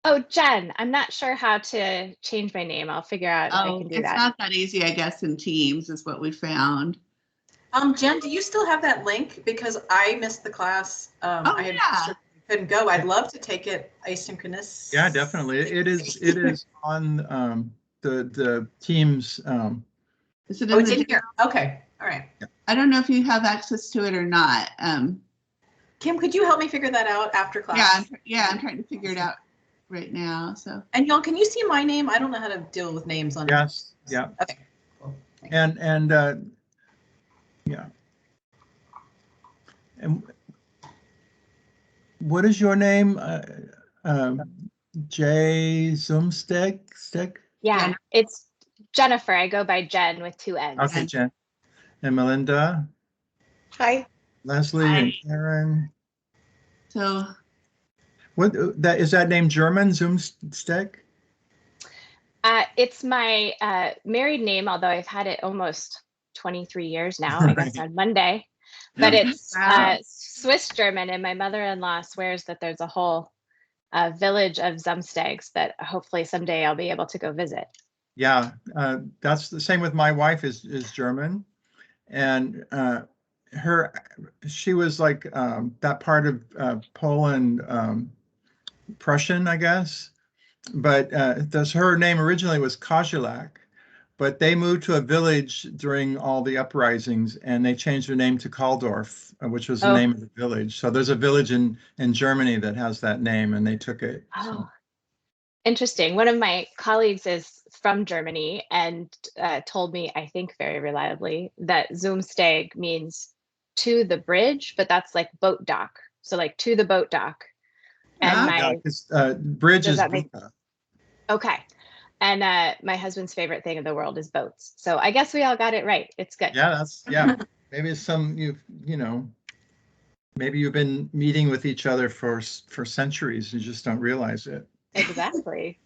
Oh, Jen, I'm not sure how to change my name. I'll figure out if I Oh, can do it's that. not that easy, I guess, in Teams is what we found. Jen, do you still have that link? Because I missed the class. Oh, I had yeah. couldn't go. I'd love to take it asynchronous. Yeah, definitely. It is on the Teams. Is it Oh, in it's the in here. Okay. All right. I don't know if you have access to it or not. Kim, could you help me figure that out after class? I'm trying to figure it out right now. So. And y'all, can you see my name? I don't know how to deal with names on. Yes. Yeah. Okay. Cool. And yeah. And what is your name? Jay Zoomstick? Yeah, it's Jennifer. I go by Jen with 2 N's. Okay, Jen. And Melinda? Hi. Leslie Hi. and Karen? So. What is that name German, Zoomstick? It's my married name, although I've had it almost 23 years now, I guess on Monday. But it's Swiss German, and my mother-in-law swears that there's a whole village of Zumstegs that hopefully someday I'll be able to go visit. Yeah, that's the same with my wife is German, and she was like that part of Poland, Prussian, I guess. But her name originally was Kozulak, but they moved to a village during all the uprisings, and they changed their name to Kaldorf, which was the name of the village. So there's a village in Germany that has that name, and they took it. Oh, interesting. One of my colleagues is from Germany and told me, I think very reliably, that Zoomsteg means to the bridge, but that's like boat dock. So like to the boat dock. And bridge is okay. And my husband's favorite thing in the world is boats. So I guess we all got it right. It's good. Yeah, maybe it's maybe you've been meeting with each other for centuries. You just don't realize it. Exactly.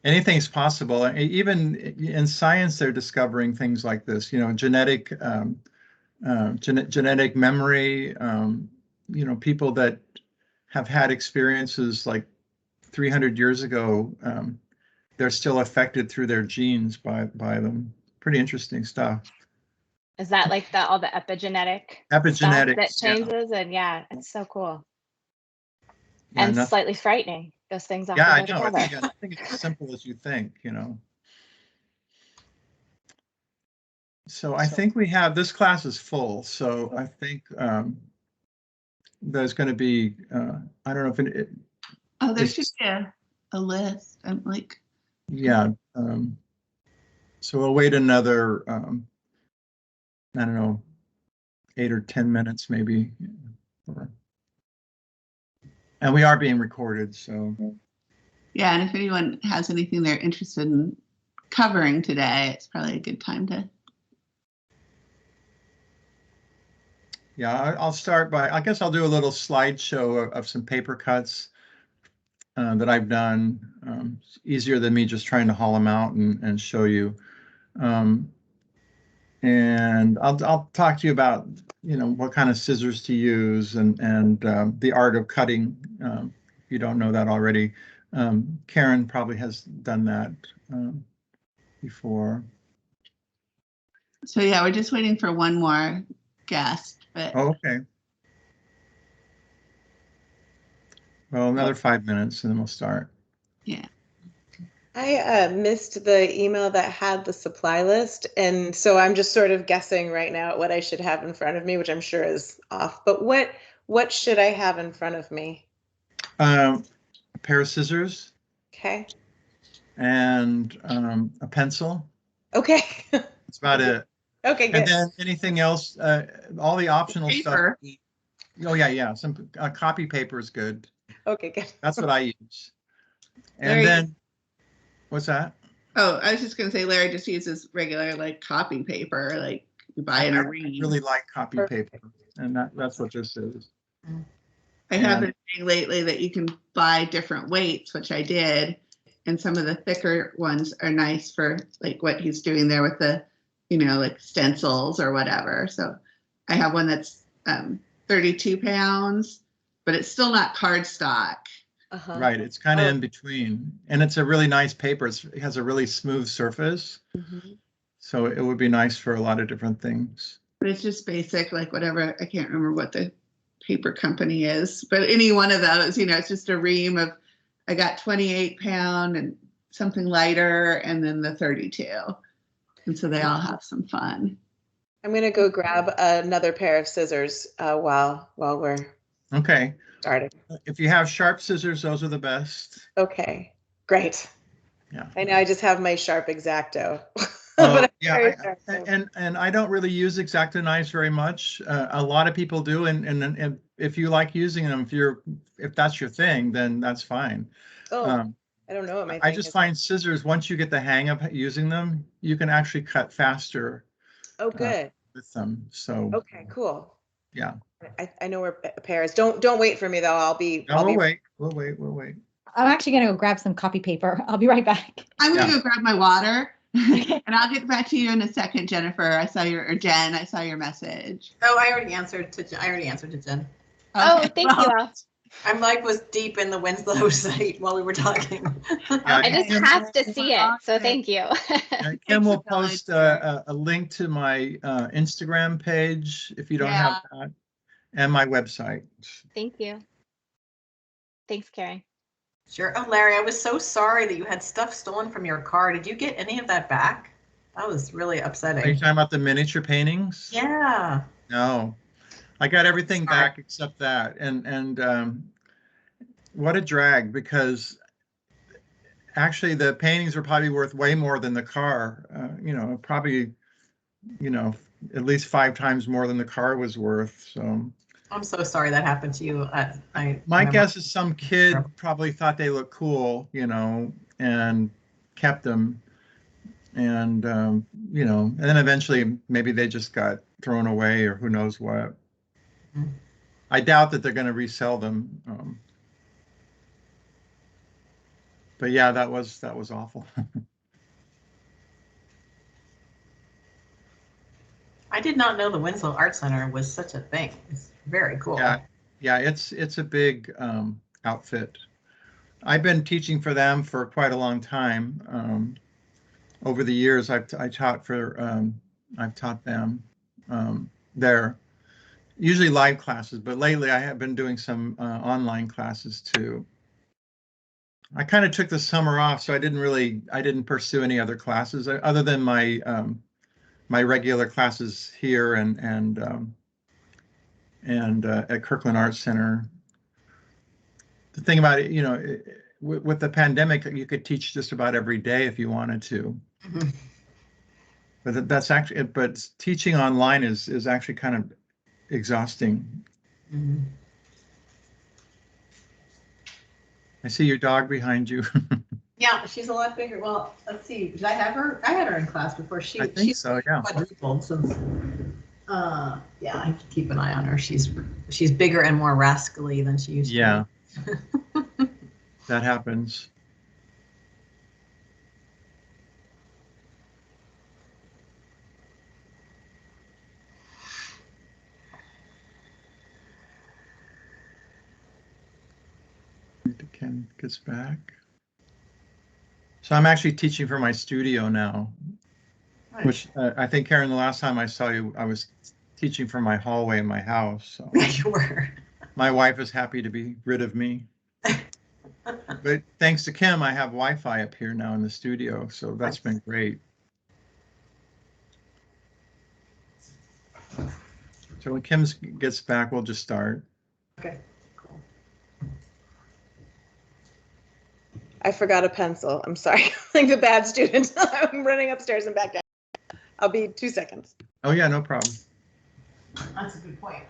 Anything's possible. Even in science, they're discovering things like this. Genetic memory. People that have had experiences like 300 years ago, they're still affected through their genes by them. Pretty interesting stuff. Is that like all the epigenetic stuff that changes? And yeah, it's so cool. Yeah, and slightly frightening. Those things often I go know. together. I think it's as simple as you think, So I think we have, this class is full. So I think there's going to be, I don't know if there should be a list. I'm like. Yeah. So we'll wait another, I don't know, 8 or 10 minutes maybe. And we are being recorded, so. Yeah, and if anyone has anything they're interested in covering today, it's probably a good time to. Yeah, I'll start by, I guess I'll do a little slideshow of some paper cuts that I've done. It's easier than me just trying to haul them out and show you. And I'll talk to you about, what kind of scissors to use and the art of cutting. If you don't know that already, Karen probably has done that before. So yeah, we're just waiting for one more guest. But okay. Well, another 5 minutes and then we'll start. Yeah. I missed the email that had the supply list, and so I'm just sort of guessing right now at what I should have in front of me, which I'm sure is off. But what should I have in front of me? A pair of scissors. Okay. And a pencil. Okay. That's about it. Okay, good. And then anything else, all the optional paper. stuff. Oh yeah. Some copy paper is good. Okay, good. That's what I use. And then, what's that? Oh, I was just going to say, Larry just uses regular copy paper, like you buy in a ream. I really like copy paper, and that's what this is. I have been saying lately that you can buy different weights, which I did, and some of the thicker ones are nice for what he's doing there with the, stencils or whatever. So I have one that's 32 pounds, but it's still not cardstock. Right, it's kind of Oh. in between, and it's a really nice paper. It has a really smooth surface, so it would be nice for a lot of different things. But it's just basic, like whatever, I can't remember what the paper company is, but any one of those, it's just a ream of, I got 28-pound and something lighter, and then the 32. And so they all have some fun. I'm gonna go grab another pair of scissors while we're Okay. starting. If you have sharp scissors, those are the best. Okay, great. Yeah. I know I just have my sharp X-Acto. Yeah, and I don't really use X-Acto knives very much. A lot of people do, and if you like using them, if that's your thing, then that's fine. I don't know what my I thing just is. find scissors, once you get the hang of using them, you can actually cut faster. Oh, good. With them. So. Okay, cool. Yeah. I know where a pair is. Don't wait for me though. We'll wait. We'll wait. I'm actually going to go grab some copy paper. I'll be right back. I'm going to go grab my water. And I'll get back to you in a second, Jennifer. Jen, I saw your message. Oh, I already answered to Jen. Oh, thank you all. I'm was deep in the Winslow site while we were talking. I just have to see it, so thank you. Kim will post a link to my Instagram page if you don't have that, and my website. Thank you. Thanks, Karen. Sure. Oh, Larry, I was so sorry that you had stuff stolen from your car. Did you get any of that back? That was really upsetting. Are you talking about the miniature paintings? Yeah. No, I got everything back except that, and what a drag, because actually the paintings were probably worth way more than the car. Probably, at least 5 times more than the car was worth. So. I'm so sorry that happened to you. My guess is some kid probably thought they looked cool, and kept them, and and then eventually maybe they just got thrown away, or who knows what. I doubt that they're going to resell them. But yeah, that was awful. I did not know the Winslow Art Center was such a thing. It's very cool. Yeah, it's a big outfit. I've been teaching for them for quite a long time. Over the years, I've taught them there, usually live classes, but lately I have been doing some online classes too. I kind of took the summer off, so I didn't pursue any other classes other than my my regular classes here and at Kirkland Arts Center. The thing about it, with the pandemic, you could teach just about every day if you wanted to. But teaching online is actually kind of exhausting. I see your dog behind you. Yeah, she's a lot bigger. Well, let's see. Did I have her? I had her in class before. I think so. Yeah. Quadrupled since. Yeah, I keep an eye on her. She's bigger and more rascally than she used to be. Yeah. That happens. Ken gets back. So I'm actually teaching for my studio now, nice. Which I think, Karen, the last time I saw you, I was teaching for my hallway in my house. So you were. My wife is happy to be rid of me. But thanks to Kim, I have Wi-Fi up here now in the studio, so that's been great. So when Kim gets back, we'll just start. Okay. I forgot a pencil. I'm sorry. Like the bad student. I'm running upstairs and back down. I'll be 2 seconds. Oh yeah, no problem. That's a good point.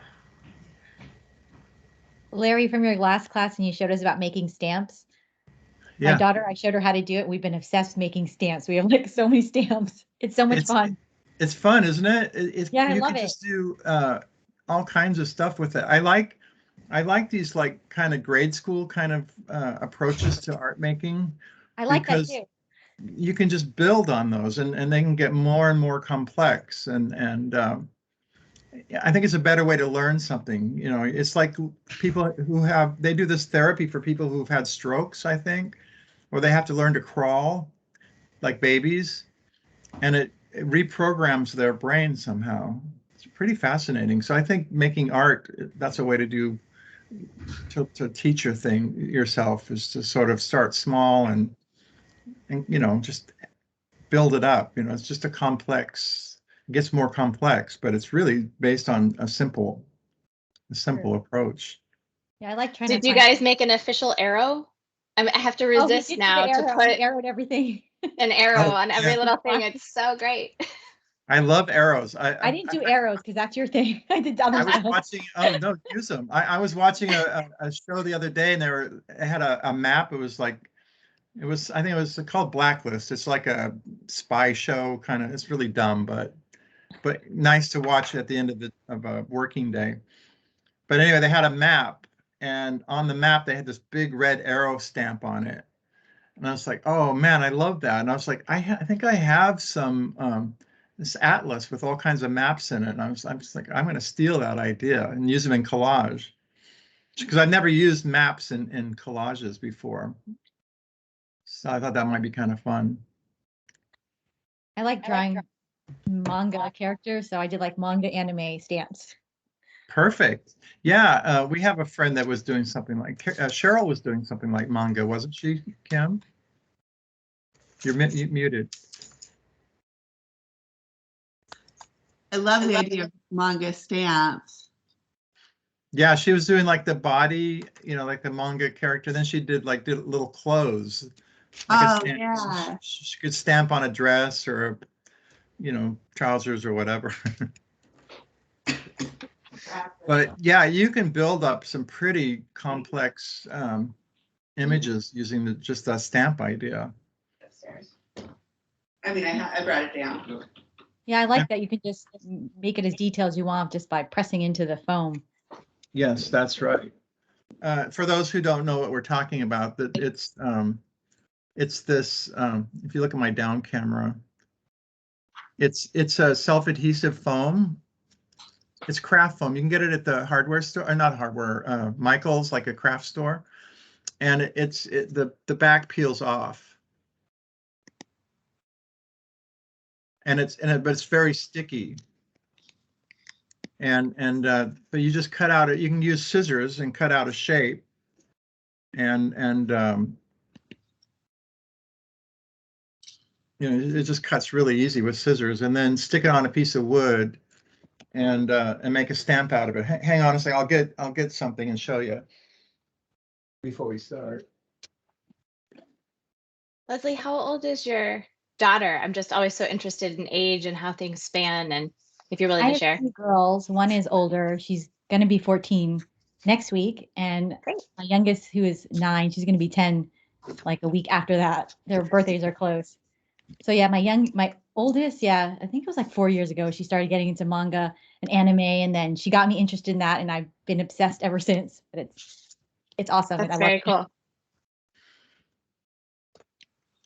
Larry, from your last class, and you showed us about making stamps. Yeah. My daughter, I showed her how to do it. We've been obsessed making stamps. We have like so many stamps. It's so much fun. It's fun, isn't it? Yeah, I you love can it. Just do all kinds of stuff with it. I like these like kind of grade school kind of approaches to art making. I like that too. You can just build on those, and they can get more and more complex, and I think it's a better way to learn something. You know, it's like people who they do this therapy for people who've had strokes, I think, or they have to learn to crawl like babies, and it reprograms their brain somehow. It's pretty fascinating. So I think making art, that's a way to teach yourself, is to sort of start small and just build it up. It's just it gets more complex, but it's really based on a simple approach. Yeah, I like trying Did to you find. guys make an official arrow? I have to Oh, we resist did do now the to arrow. put We arrowed everything. an arrow Oh, on every yeah. little thing. It's so great. I love arrows. I didn't do arrows because that's your thing. I did other I was stuff. watching. Oh no, use them. I was watching a show the other day, and it had a map. I think it was called Blacklist. It's like a spy show kind of. It's really dumb, but nice to watch at the end of a working day. But anyway, they had a map, and on the map they had this big red arrow stamp on it, and I was like, oh man, I love that. And I was like, I think I have some this atlas with all kinds of maps in it, and I'm just like, I'm going to steal that idea and use them in collage, because I've never used maps in collages before. So I thought that might be kind of fun. I like drawing manga characters, so I did like manga anime stamps. Perfect. Yeah, we have a friend that was doing something like Cheryl was doing something like manga, wasn't she, Kim? You're muted. I love the idea of manga stamps. Yeah, she was doing like the body, like the manga character. Then she did little clothes. Like yeah. She could stamp on a dress or, trousers or whatever. But yeah, you can build up some pretty complex images using just that stamp idea. Upstairs. I mean, I brought it down. Yeah, I like that you can just make it as detailed as you want just by pressing into the foam. Yes, that's right. For those who don't know what we're talking about, that it's this. If you look at my down camera, it's a self-adhesive foam. It's craft foam. You can get it at the hardware store, or not hardware, Michael's, like a craft store, and the back peels off, and but it's very sticky. But you just cut out it. You can use scissors and cut out a shape, and it just cuts really easy with scissors, and then stick it on a piece of wood, and make a stamp out of it. Hang on a second. I'll get something and show you before we start. Leslie, how old is your daughter? I'm just always so interested in age and how things span, and if you're willing to share. I have 2 girls. One is older. She's going to be 14 next week. And my youngest, who is 9, she's going to be 10 like a week after that. Their birthdays are close. So yeah, my oldest, yeah, I think it was like 4 years ago, she started getting into manga and anime, and then she got me interested in that, and I've been obsessed ever since. But it's awesome. That's and very cool.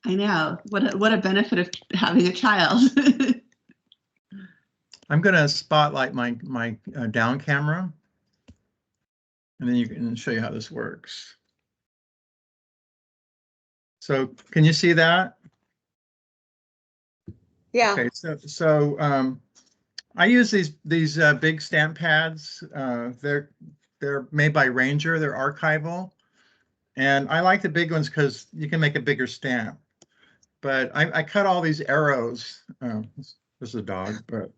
I know. What a benefit of having a child. I'm going to spotlight my down camera, and then you can show you how this works. So can you see that? Yeah. Okay, so I use these big stamp pads. They're made by Ranger. They're archival, and I like the big ones because you can make a bigger stamp. But I cut all these arrows. This is a dog, but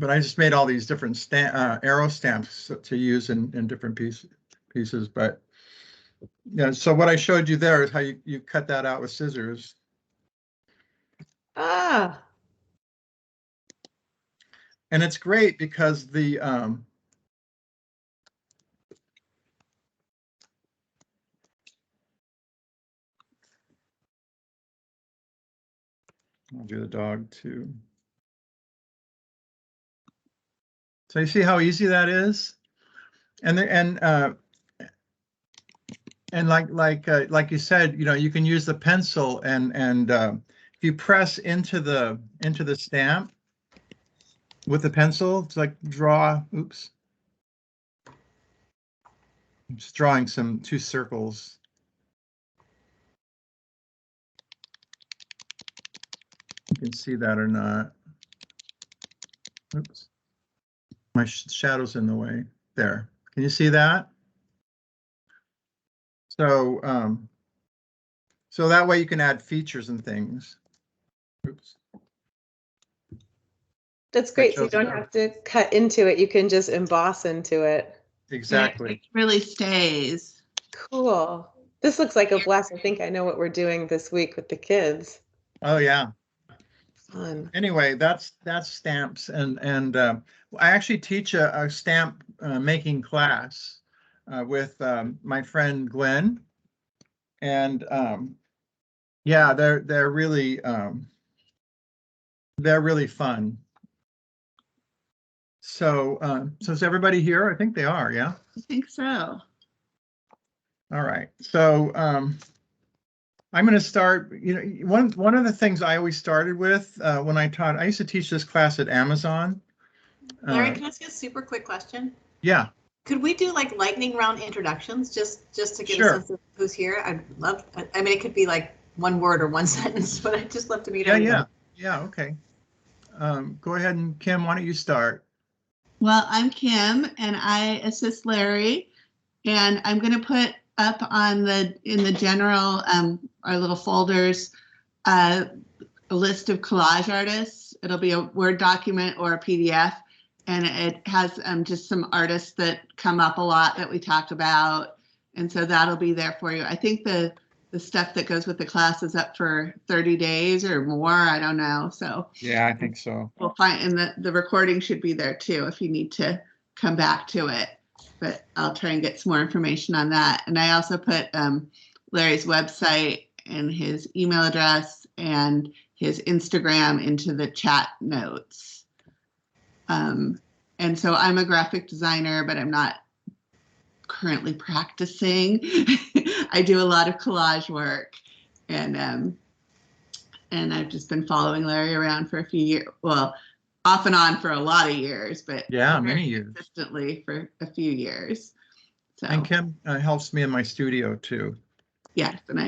I just made all these different arrow stamps to use in different pieces. But yeah, so what I showed you there is how you cut that out with scissors. Ah. And it's great because I'll do the dog too. So you see how easy that is, and like you said, you can use the pencil, and if you press into the stamp, with a pencil to like draw. Oops. I'm just drawing two circles. You can see that or not. Oops. My shadow's in the way. There. Can you see that? So, so that way you can add features and things. Oops. That's great. So you don't have to cut into it. You can just emboss into it. Exactly. It really stays. Cool. This looks like a blast. I think I know what we're doing this week with the kids. Oh yeah. Fun. Anyway, that's stamps, and I actually teach a stamp making class with my friend Glenn, and yeah, they're really fun. So so is everybody here? I think they are. Yeah. I think so. All right. So I'm going to start. You know, one of the things I always started with when I taught, I used to teach this class at Amazon. Larry, can I ask you a super quick question? Yeah. Could we do like lightning round introductions just to get Sure. a sense of who's here? I'd love. I mean, it could be like one word or one sentence, but I'd just love to meet everybody. Yeah. Okay. Go ahead, and Kim, why don't you start? Well, I'm Kim, and I assist Larry, and I'm going to put up on in the general our little folders a list of collage artists. It'll be a Word document or a PDF, and it has just some artists that come up a lot that we talk about, and so that'll be there for you. I think the stuff that goes with the class is up for 30 days or more. I don't know. So Yeah, I think so. we'll find, and the recording should be there too if you need to come back to it. But I'll try and get some more information on that. And I also put Larry's website and his email address and his Instagram into the chat notes. And so I'm a graphic designer, but I'm not currently practicing. I do a lot of collage work, and I've just been following Larry around for a few years. Well, off and on for a lot of years, but yeah, many years, consistently for a few years. So, and Kim helps me in my studio too. Yes, and I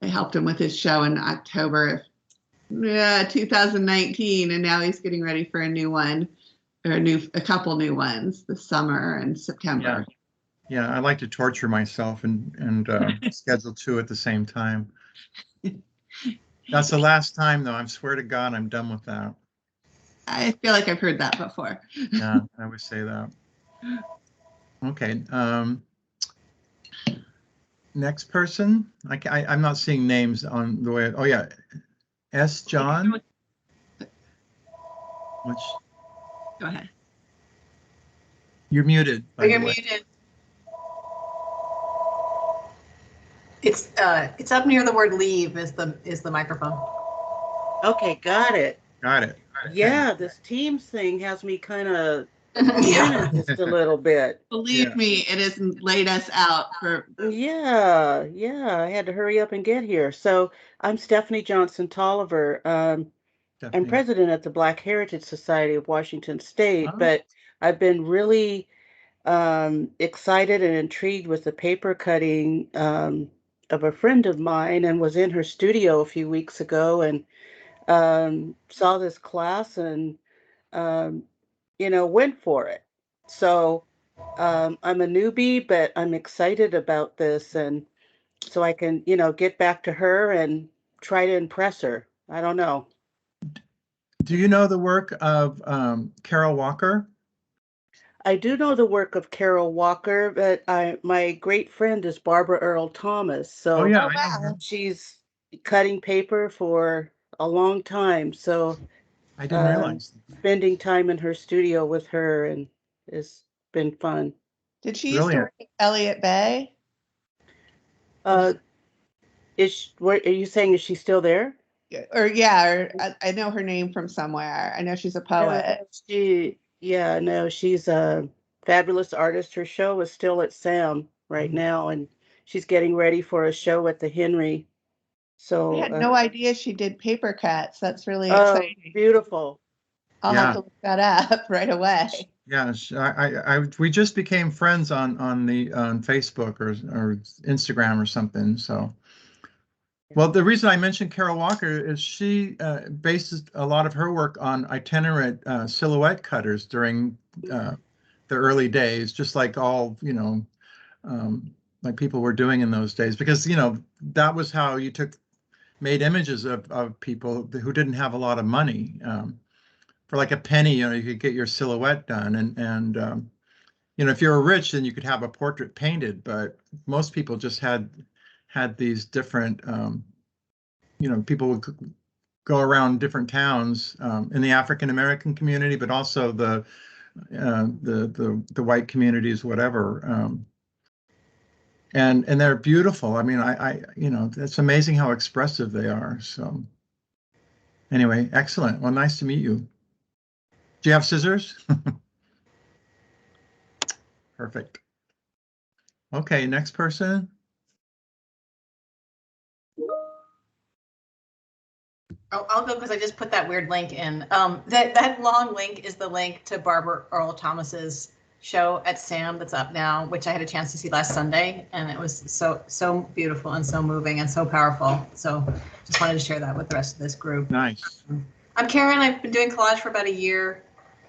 helped him with his show in October of 2019, and now he's getting ready for a new one, or a couple new ones this summer and September. Yeah, I like to torture myself and schedule two at the same time. That's the last time, though. I swear to God, I'm done with that. I feel like I've heard that before. Yeah, I would say that. Okay. Next person. I'm not seeing names on the way. Oh yeah, S. John. Which? Go ahead. You're muted. You're muted. It's up near the word leave is the microphone. Okay, got it. Got it. Yeah, this Teams thing has me kind of Yeah. just a little bit. Believe me, it hasn't laid us out for. Yeah, I had to hurry up and get here. So I'm Stephanie Johnson Tolliver. I'm president at the Black Heritage Society of Washington State, but I've been really excited and intrigued with the paper cutting of a friend of mine, and was in her studio a few weeks ago and saw this class and went for it. So I'm a newbie, but I'm excited about this, and so I can get back to her and try to impress her. I don't know. Do you know the work of Carol Walker? I do know the work of Carol Walker, but my great friend is Barbara Earl Thomas. So she's cutting paper for a long time. So I didn't realize. Spending time in her studio with her and it's been fun. Did she used to work at Elliott Bay? Are you saying, is she still there? Or I know her name from somewhere. I know she's a poet. She's a fabulous artist. Her show is still at Sam right now, and she's getting ready for a show at the Henry. So I had no idea she did paper cuts. That's really exciting. Beautiful. I'll have to look that up right away. Yeah, we just became friends on Facebook or Instagram or something. So, well, the reason I mentioned Carol Walker is she bases a lot of her work on itinerant silhouette cutters during the early days, just like all, like people were doing in those days, because, that was how you made images of people who didn't have a lot of money. For like a penny, you could get your silhouette done, and if you were rich, then you could have a portrait painted. But most people just had these different, people would go around different towns in the African American community, but also the white communities, whatever. And they're beautiful. I mean, it's amazing how expressive they are. So anyway, excellent. Well, nice to meet you. Do you have scissors? Perfect. Okay, next person. Oh, I'll go because I just put that weird link in. That long link is the link to Barbara Earl Thomas's show at SAM that's up now, which I had a chance to see last Sunday, and it was so beautiful and so moving and so powerful. So just wanted to share that with the rest of this group. Nice. I'm Karen. I've been doing collage for about a year,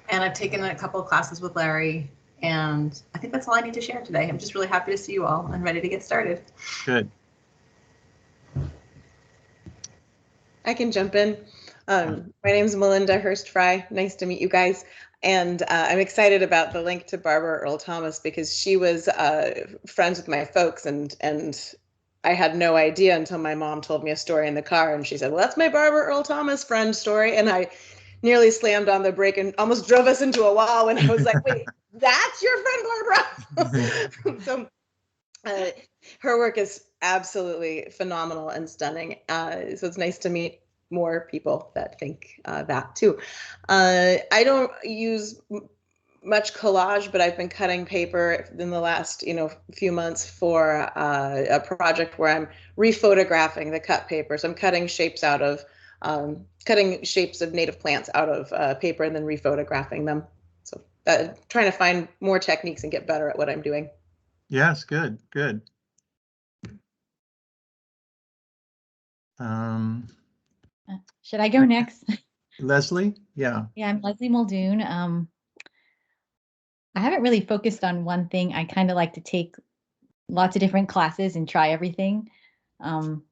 and I've taken a couple of classes with Larry, and I think that's all I need to share today. I'm just really happy to see you all and ready to get started. Good. I can jump in. My name is Melinda Hurst Fry. Nice to meet you guys. And I'm excited about the link to Barbara Earl Thomas because she was friends with my folks, and I had no idea until my mom told me a story in the car, and she said, "Well, that's my Barbara Earl Thomas friend story," and I nearly slammed on the brake and almost drove us into a wall when I was like, "Wait, that's your friend Barbara?" So her work is absolutely phenomenal and stunning. So it's nice to meet more people that think that too. I don't use much collage, but I've been cutting paper in the last few months for a project where I'm rephotographing the cut paper. So I'm cutting shapes out of native plants out of paper and then rephotographing them. So trying to find more techniques and get better at what I'm doing. Yes, good. Should I go next? Leslie? Yeah. Yeah, I'm Leslie Muldoon. I haven't really focused on one thing. I kind of like to take lots of different classes and try everything. I've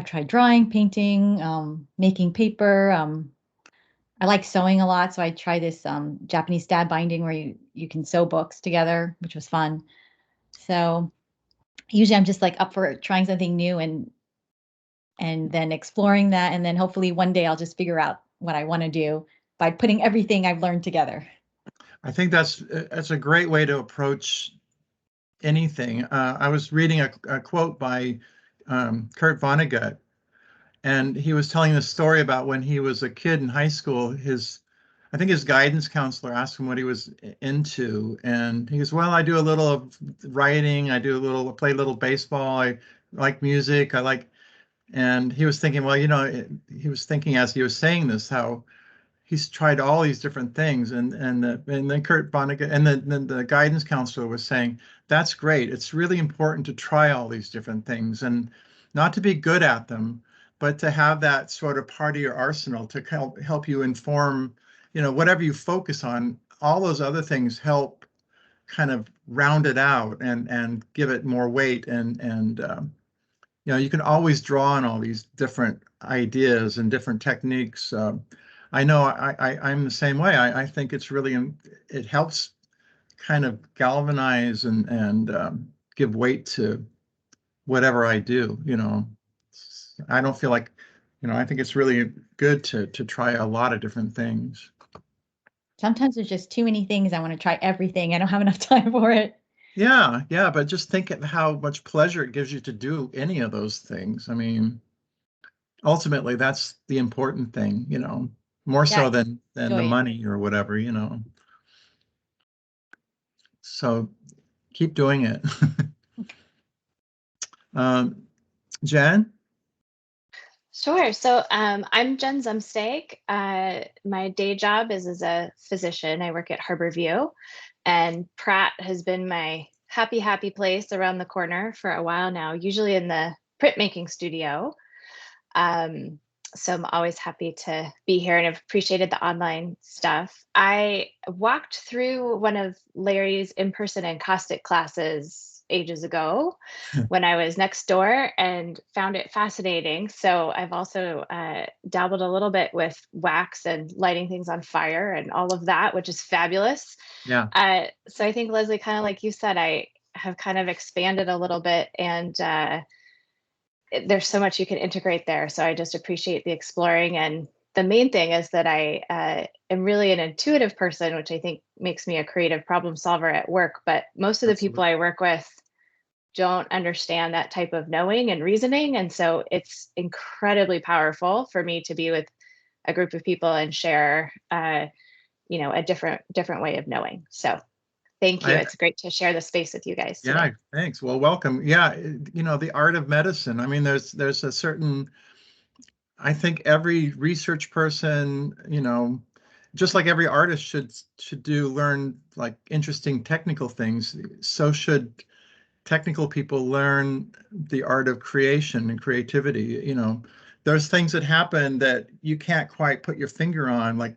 tried drawing, painting, making paper. I like sewing a lot, so I try this Japanese stab binding where you can sew books together, which was fun. So usually I'm just like up for trying something new and then exploring that, and then hopefully one day I'll just figure out what I want to do by putting everything I've learned together. I think that's a great way to approach anything. I was reading a quote by Kurt Vonnegut, and he was telling the story about when he was a kid in high school. I think his guidance counselor asked him what he was into, and he goes, "Well, I do a little of writing. I play a little baseball. I like music. And he was thinking, well, he was thinking as he was saying this, how he's tried all these different things, and then Kurt Vonnegut and then the guidance counselor was saying, that's great. It's really important to try all these different things and not to be good at them, but to have that sort of part of your arsenal to help you inform, whatever you focus on. All those other things help kind of round it out and give it more weight, and you can always draw on all these different ideas and different techniques. I know I'm the same way. I think it's really, it helps kind of galvanize and give weight to whatever I do. I don't feel like, I think it's really good to try a lot of different things. Sometimes there's just too many things. I want to try everything. I don't have enough time for it. Yeah, but just think of how much pleasure it gives you to do any of those things. I mean, ultimately, that's the important thing, more so than the money or whatever, So keep doing it. Jen? Sure. So I'm Jen Zumsteg. My day job is as a physician. I work at Harborview, and Pratt has been my happy place around the corner for a while now, usually in the printmaking studio. Um, so I'm always happy to be here and I've appreciated the online stuff. I walked through one of Larry's in-person encaustic classes ages ago when I was next door and found it fascinating. So I've also dabbled a little bit with wax and lighting things on fire and all of that, which is fabulous. Yeah. So I think, Leslie, kind of like you said, I have kind of expanded a little bit, and there's so much you can integrate there. So I just appreciate the exploring. And the main thing is that I am really an intuitive person, which I think makes me a creative problem solver at work. But most of the people I work with don't understand that type of knowing and reasoning. And so it's incredibly powerful for me to be with a group of people and share, a different way of knowing. So thank you. It's great to share the space with you guys today. Yeah, thanks. Well, welcome. Yeah, the art of medicine. I mean, there's a certain, I think every research person, just like every artist should learn like interesting technical things, so should technical people learn the art of creation and creativity. There's things that happen that you can't quite put your finger on,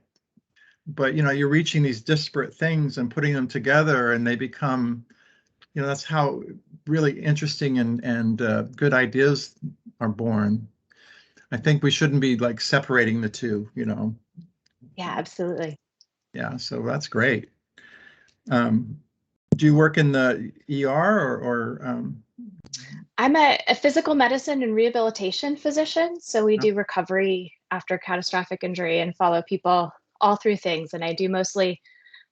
but you're reaching these disparate things and putting them together, and they become, that's how really interesting and good ideas are born. I think we shouldn't be like separating the two. Yeah, absolutely. Yeah, so that's great. Do you work in the ER or I'm a physical medicine and rehabilitation physician. So we do recovery after catastrophic injury and follow people all through things. And I do mostly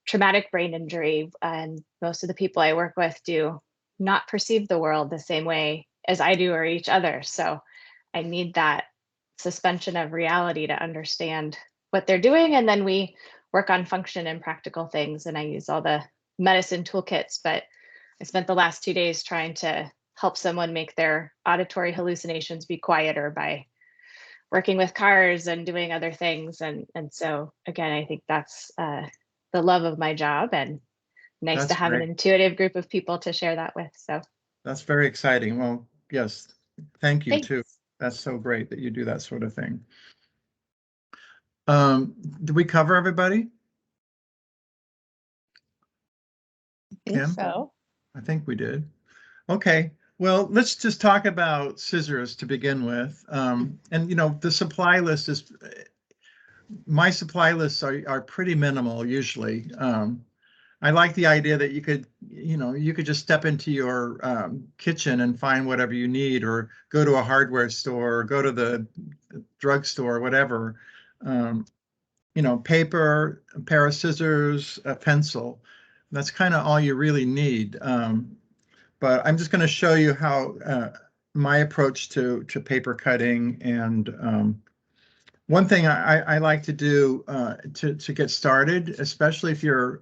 traumatic brain injury. And most of the people I work with do not perceive the world the same way as I do or each other. So I need that suspension of reality to understand what they're doing. And then we work on function and practical things. And I use all the medicine toolkits, but I spent the last 2 days trying to help someone make their auditory hallucinations be quieter by working with cars and doing other things. And so again, I think that's the love of my job, and nice That's to have great. an intuitive group of people to share that with. So That's very exciting. Well, yes, thank you thanks. too. That's so great that you do that sort of thing. Did we cover everybody? Kim? So I think we did. Okay. Well, let's just talk about scissors to begin with. And the supply list is, my supply lists are pretty minimal usually. I like the idea that you could just step into your kitchen and find whatever you need, or go to a hardware store, or go to the drugstore, whatever. Paper, a pair of scissors, a pencil. That's kind of all you really need. But I'm just going to show you how my approach to paper cutting. And one thing I like to do to get started, especially if you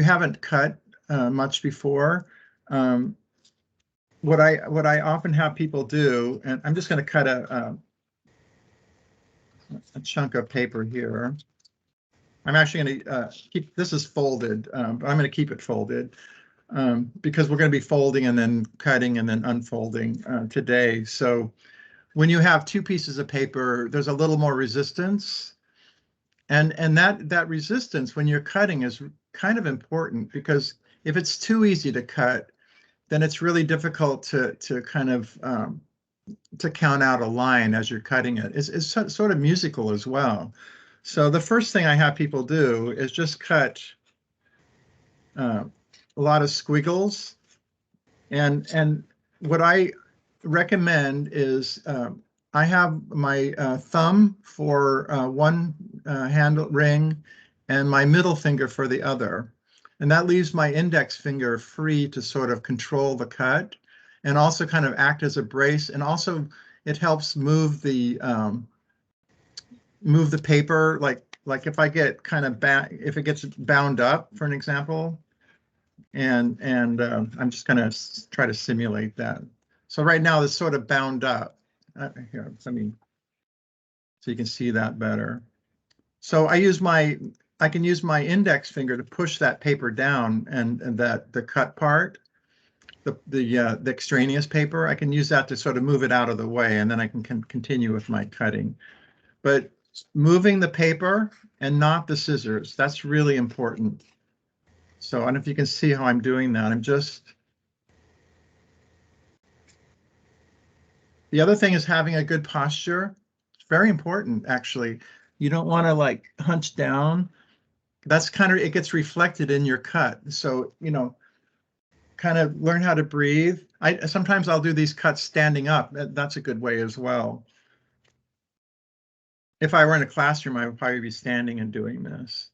haven't cut much before, what I often have people do, and I'm just going to cut a chunk of paper here. I'm actually going to keep this is folded, but I'm going to keep it folded. Because we're going to be folding and then cutting and then unfolding today. So when you have two pieces of paper, there's a little more resistance. And that resistance when you're cutting is kind of important, because if it's too easy to cut, then it's really difficult to kind of to count out a line as you're cutting it. It's sort of musical as well. So the first thing I have people do is just cut a lot of squiggles. And what I recommend is I have my thumb for one handle ring and my middle finger for the other. And that leaves my index finger free to sort of control the cut and also kind of act as a brace. And also it helps move the paper, like if I get kind of if it gets bound up, for an example. And I'm just going to try to simulate that. So right now it's sort of bound up. Here, let me so you can see that better. So I can use my index finger to push that paper down, and that the cut part, the extraneous paper, I can use that to sort of move it out of the way, and then I can continue with my cutting. But moving the paper and not the scissors, that's really important. So I don't know if you can see how I'm doing that. The other thing is having a good posture. It's very important, actually. You don't want to like hunch down. That's kind of, it gets reflected in your cut. So, kind of learn how to breathe. Sometimes I'll do these cuts standing up. That's a good way as well. If I were in a classroom, I would probably be standing and doing this.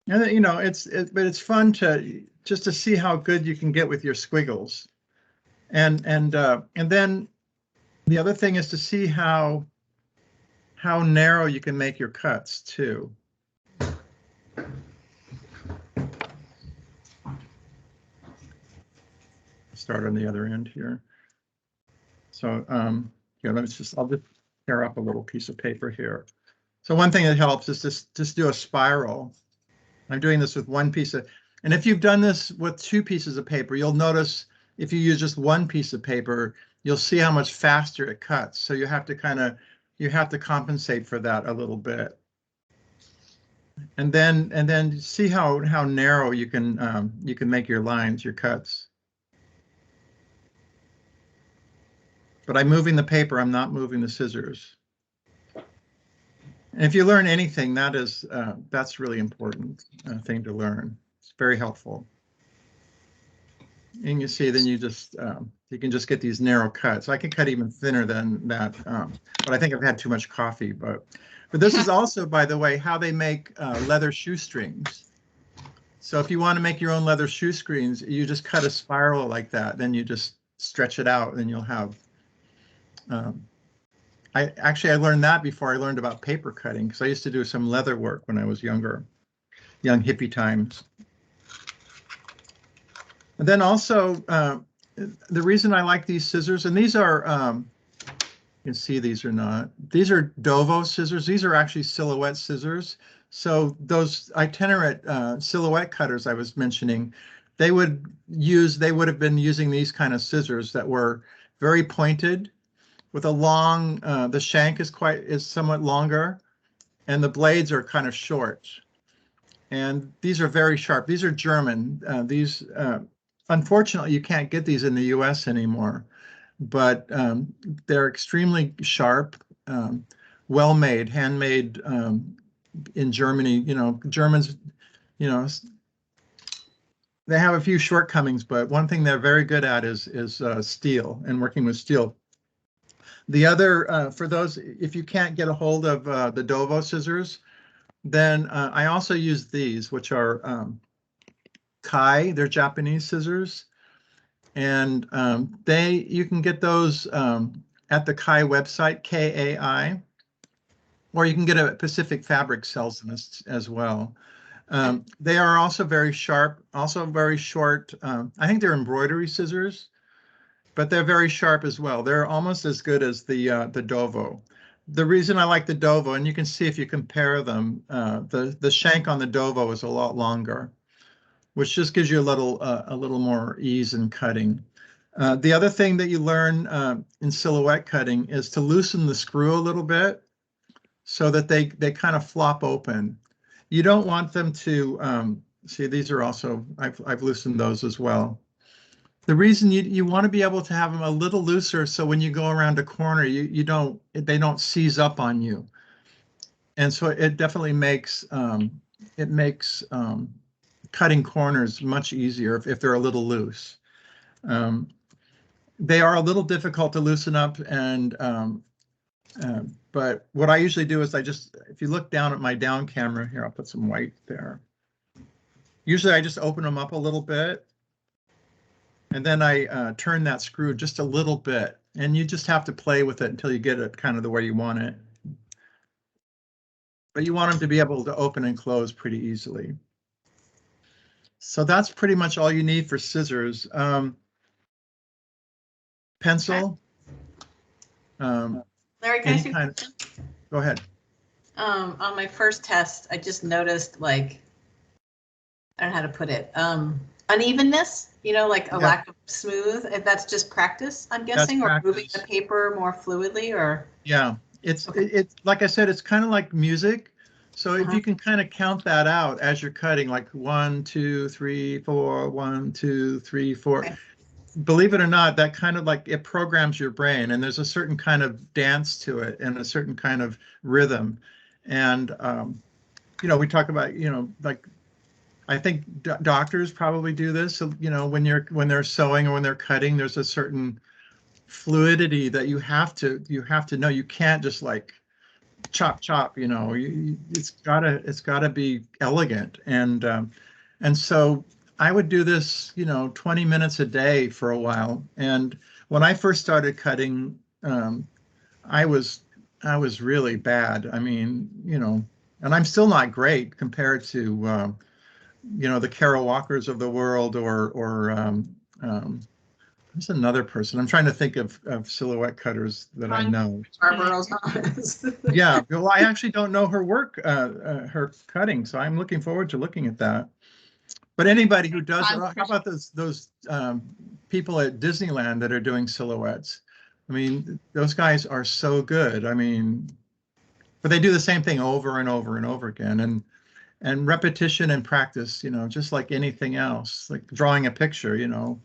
And but it's fun to just to see how good you can get with your squiggles. And then the other thing is to see how narrow you can make your cuts too. Start on the other end here. So yeah, I'll just tear up a little piece of paper here. So one thing that helps is just do a spiral. I'm doing this with one piece of, and if you've done this with 2 pieces of paper, you'll notice if you use just 1 piece of paper, you'll see how much faster it cuts. So you have to compensate for that a little bit. And then see how narrow you can make your lines, your cuts. But I'm moving the paper, I'm not moving the scissors. And if you learn anything, that's really important thing to learn. It's very helpful. And you see, then you can just get these narrow cuts. I can cut even thinner than that, but I think I've had too much coffee. But this is also, by the way, how they make leather shoestrings. So if you want to make your own leather shoestrings, you just cut a spiral like that. Then you just stretch it out, and you'll have. I learned that before I learned about paper cutting, because I used to do some leather work when I was younger, young hippie times. And then also, the reason I like these scissors, and these are, you can see these are not, these are Dovo scissors. These are actually silhouette scissors. So those itinerant silhouette cutters I was mentioning, they would have been using these kind of scissors that were very pointed, with a long, the shank is somewhat longer, and the blades are kind of short. And these are very sharp. These are German. Unfortunately, you can't get these in the US anymore, but they're extremely sharp, well-made, handmade in Germany. Germans, they have a few shortcomings, but one thing they're very good at is steel and working with steel. The other, for those, if you can't get a hold of the Dovo scissors, then I also use these, which are Kai. They're Japanese scissors, and you can get those at the Kai website, KAI, or you can get a Pacific Fabric sells them as well. They are also very sharp, also very short. I think they're embroidery scissors, but they're very sharp as well. They're almost as good as the Dovo. The reason I like the Dovo, and you can see if you compare them, the shank on the Dovo is a lot longer, which just gives you a little more ease in cutting. The other thing that you learn in silhouette cutting is to loosen the screw a little bit so that they kind of flop open. You don't want them to, see, these are also, I've loosened those as well. The reason you want to be able to have them a little looser, so when you go around a corner, they don't seize up on you, and so it definitely makes cutting corners much easier if they're a little loose. They are a little difficult to loosen up, and but what I usually do is if you look down at my down camera here, I'll put some white there. Usually I just open them up a little bit. And then I turn that screw just a little bit, and you just have to play with it until you get it kind of the way you want it. But you want them to be able to open and close pretty easily. So that's pretty much all you need for scissors. Pencil. Larry, can I any see? kind of, go ahead. On my first test, I just noticed like, I don't know how to put it, unevenness, you know, like a lack of smooth. If that's just practice, I'm guessing, or moving the paper more fluidly, or. Yeah, it's like I said, it's kind of like music. So if you can kind of count that out as you're cutting, like 1, 2, 3, 4, 1, 2, 3, 4. Okay. Believe it or not, that kind of like it programs your brain, and there's a certain kind of dance to it and a certain kind of rhythm. And you know, we talk about, you know, like I think doctors probably do this. So, you know, when they're sewing or when they're cutting, there's a certain fluidity that you have to know. You can't just like chop, you know. It's gotta be elegant. And so I would do this, you know, 20 minutes a day for a while. And when I first started cutting, I was really bad. I mean, you know, and I'm still not great compared to you know, the Carol Walkers of the world, or there's another person. I'm trying to think of silhouette cutters that I know. Barbara Earl Thomas. Yeah, well, I actually don't know her work, her cutting, so I'm looking forward to looking at that. But anybody who does, how about those people at Disneyland that are doing silhouettes? I mean, those guys are so good. I mean, but they do the same thing over and over and over again, and repetition and practice, you know, just like anything else, like drawing a picture, you know.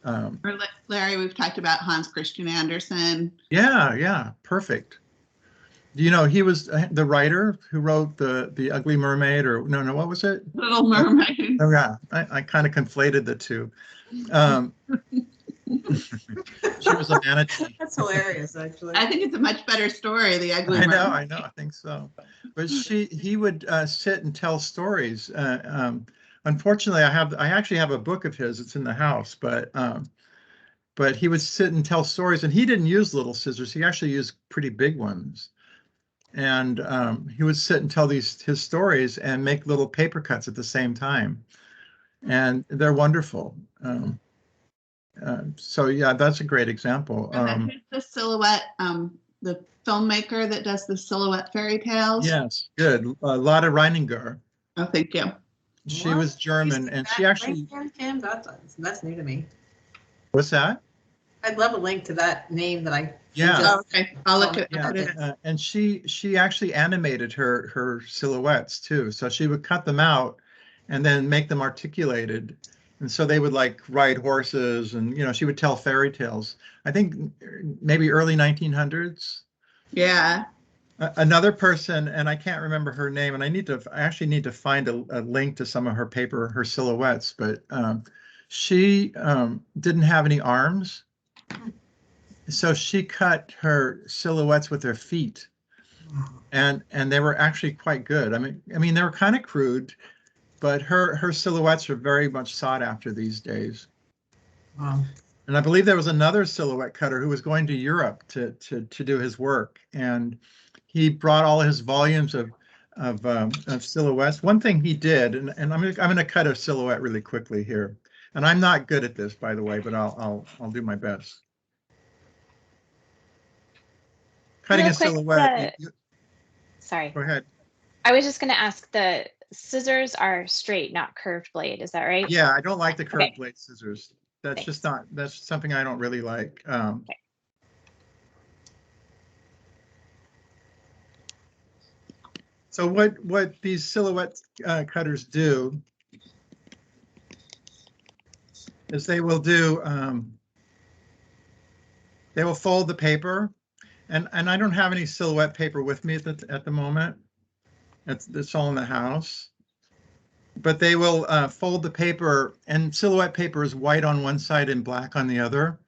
Or Larry, we've talked about Hans Christian Andersen. Yeah, perfect. You know, he was the writer who wrote the Ugly Mermaid, or no, what was it? Little Mermaid. Oh yeah, I kind of conflated the two. She was a manatee. That's hilarious, actually. I think it's a much better story, the Ugly I Mermaid. know, I think so. But he would sit and tell stories. Unfortunately, I actually have a book of his. It's in the house, but he would sit and tell stories, and he didn't use little scissors. He actually used pretty big ones. And he would sit and tell his stories and make little paper cuts at the same time, and they're wonderful. So yeah, that's a great example. The silhouette, the filmmaker that does the silhouette fairy tales. Yes, good. Lotte Reininger. Oh, thank you. She was German, and she actually. Tim, that's new to me. What's that? I'd love a link to that name that I. Yeah. Okay, I'll look at it. And she actually animated her silhouettes too. So she would cut them out and then make them articulated. And so they would like ride horses, and you know, she would tell fairy tales. I think maybe early 1900s. Yeah. Another person, and I can't remember her name, and I actually need to find a link to some of her paper, her silhouettes, but she didn't have any arms. So she cut her silhouettes with her feet, and they were actually quite good. I mean they were kind of crude, but her silhouettes are very much sought after these days. Wow. And I believe there was another silhouette cutter who was going to Europe to do his work, and he brought all his volumes of silhouettes. One thing he did, and I'm going to cut a silhouette really quickly here, and I'm not good at this, by the way, but I'll do my best. Cutting a silhouette. Sorry. Go ahead. I was just going to ask, the scissors are straight, not curved blade. Is that right? Yeah, I don't like the curved Okay. blade scissors. That's Thanks. just not, that's something I don't really like. Okay. So what these silhouette cutters do is they will fold the paper, and I don't have any silhouette paper with me at the moment. It's all in the house. But they will fold the paper, and silhouette paper is white on one side and black on the other,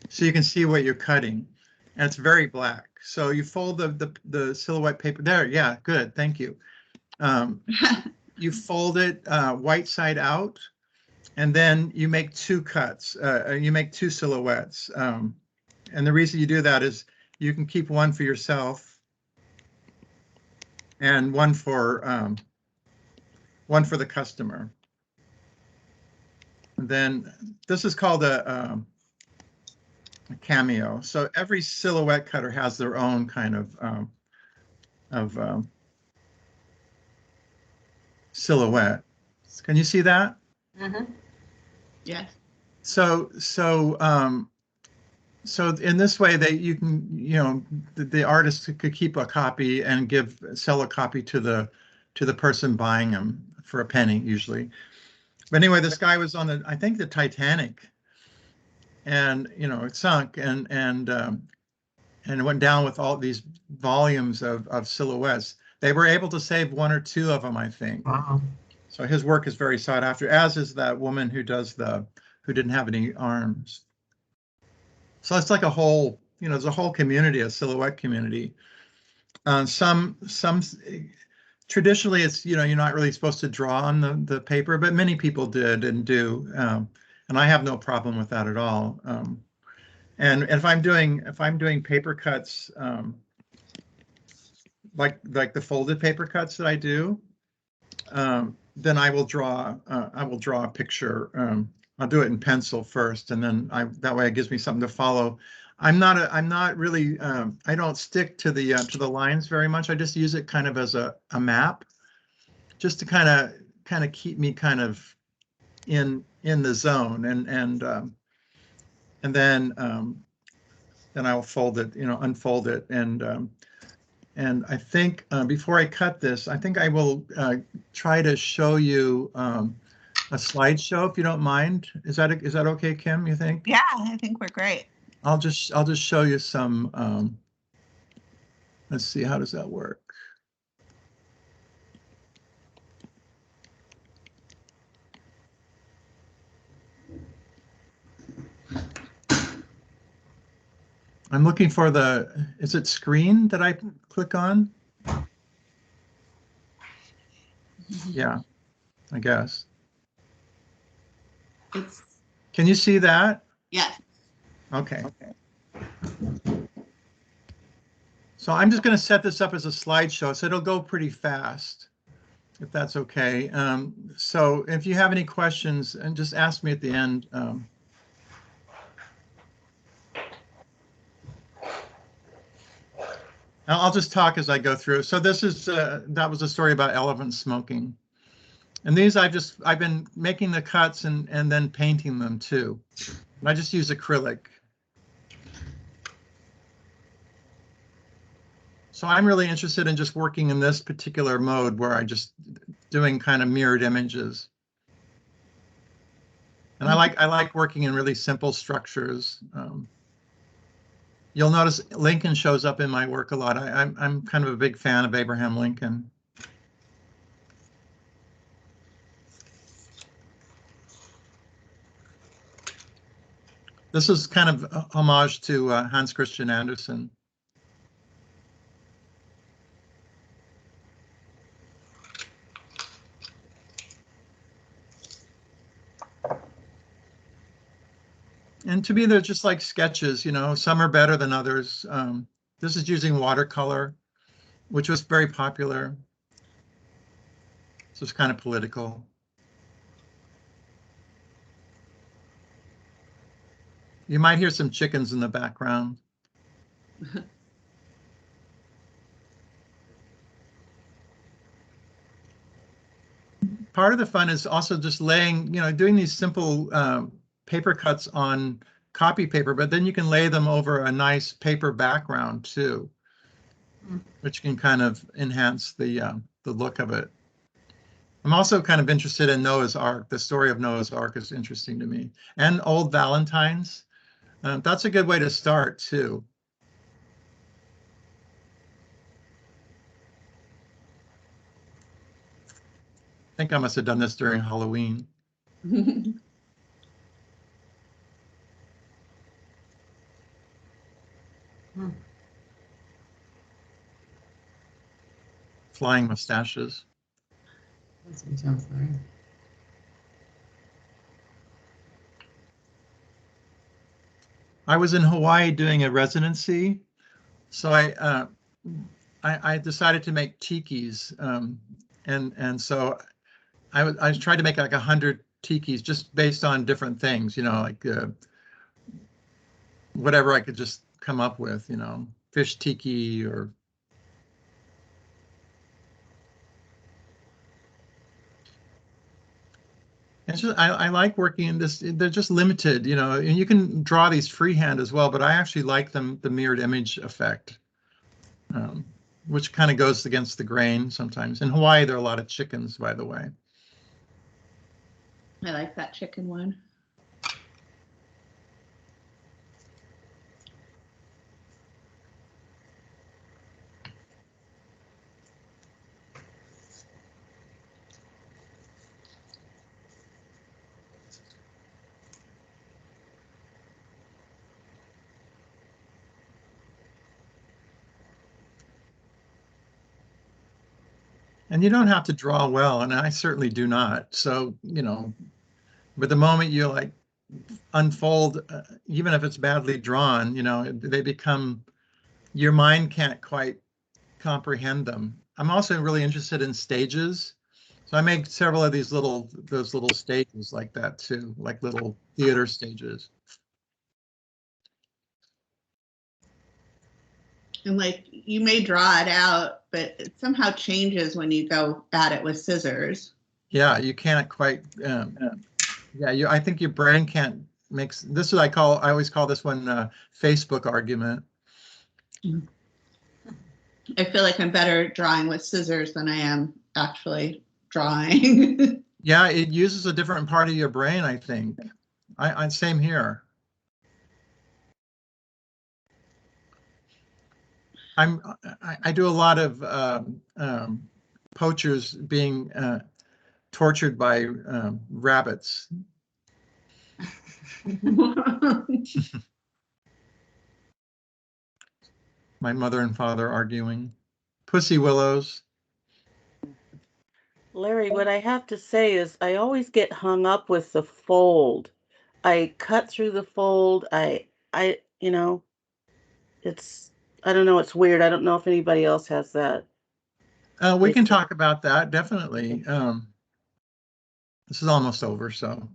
so you can see what you're cutting, and it's very black. So you fold the silhouette paper there. Yeah, good, thank you. You fold it white side out, and then you make two cuts. You make two silhouettes, and the reason you do that is you can keep one for yourself and one for the customer. And then this is called a a cameo. So every silhouette cutter has their own kind of silhouette. Can you see that? Mm-hmm. Yes. So in this way, you can, the artist could keep a copy and sell a copy to the person buying them for a penny usually. But anyway, this guy was on I think the Titanic, and it sunk and it went down with all these volumes of silhouettes. They were able to save one or two of them, I think. Wow. So his work is very sought after, as is that woman who didn't have any arms. So it's like a whole, there's a whole community, a silhouette community. Some traditionally it's, you're not really supposed to draw on the paper, but many people did and do. And I have no problem with that at all. And if I'm doing paper cuts, like the folded paper cuts that I do, then I will draw a picture. I'll do it in pencil first, and then that way it gives me something to follow. I'm not really, I don't stick to the lines very much. I just use it kind of as a map, just to kind of keep me kind of in the zone, and then I'll fold it, unfold it, and I think before I cut this, I think I will try to show you a slideshow, if you don't mind. Is that okay, Kim, you think? Yeah, I think we're great. I'll just show you some, let's see, how does that work? I'm looking for is it screen that I click on? Yeah, I guess. Can you see that? Yes. Okay. So I'm just going to set this up as a slideshow, so it'll go pretty fast, if that's okay. So if you have any questions, and just ask me at the end. I'll just talk as I go through. So this is that was a story about elephant smoking, and these I've been making the cuts and then painting them too. And I just use acrylic. So I'm really interested in just working in this particular mode where I just doing kind of mirrored images. And I like working in really simple structures. You'll notice Lincoln shows up in my work a lot. I'm kind of a big fan of Abraham Lincoln. This is kind of a homage to Hans Christian Andersen. And to me, they're just like sketches, some are better than others. This is using watercolor, which was very popular. So it's kind of political. You might hear some chickens in the background. Part of the fun is also just doing these simple paper cuts on copy paper, but then you can lay them over a nice paper background too, which can kind of enhance the look of it. I'm also kind of interested in Noah's Ark. The story of Noah's Ark is interesting to me, and Old Valentines. That's a good way to start too. I think I must have done this during Halloween. Flying mustaches. I was in Hawaii doing a residency, so I decided to make tikis, and so I tried to make like 100 tikis just based on different things, like whatever I could just come up with, you know, fish tiki or. It's just, I like working in this. They're just limited, you know, and you can draw these freehand as well, but I actually like them, the mirrored image effect, which kind of goes against the grain sometimes. In Hawaii, there are a lot of chickens, by the way. I like that chicken one. And you don't have to draw well, and I certainly do not. So, you know, but the moment you like unfold, even if it's badly drawn, you know, they become, your mind can't quite comprehend them. I'm also really interested in stages. So I make several of these those little stages like that too, like little theater stages. And like you may draw it out, but it somehow changes when you go at it with scissors. Yeah, you can't quite. Yeah, I think your brain can't make this. Is I always call this one Facebook argument. I feel like I'm better drawing with scissors than I am actually drawing. Yeah, it uses a different part of your brain, I think. I same here. I do a lot of poachers being tortured by rabbits. My mother and father arguing. Pussy willows. Larry, what I have to say is I always get hung up with the fold. I cut through the fold. You know, I don't know, it's weird. I don't know if anybody else has that. We can talk about that, definitely. This is almost over, so.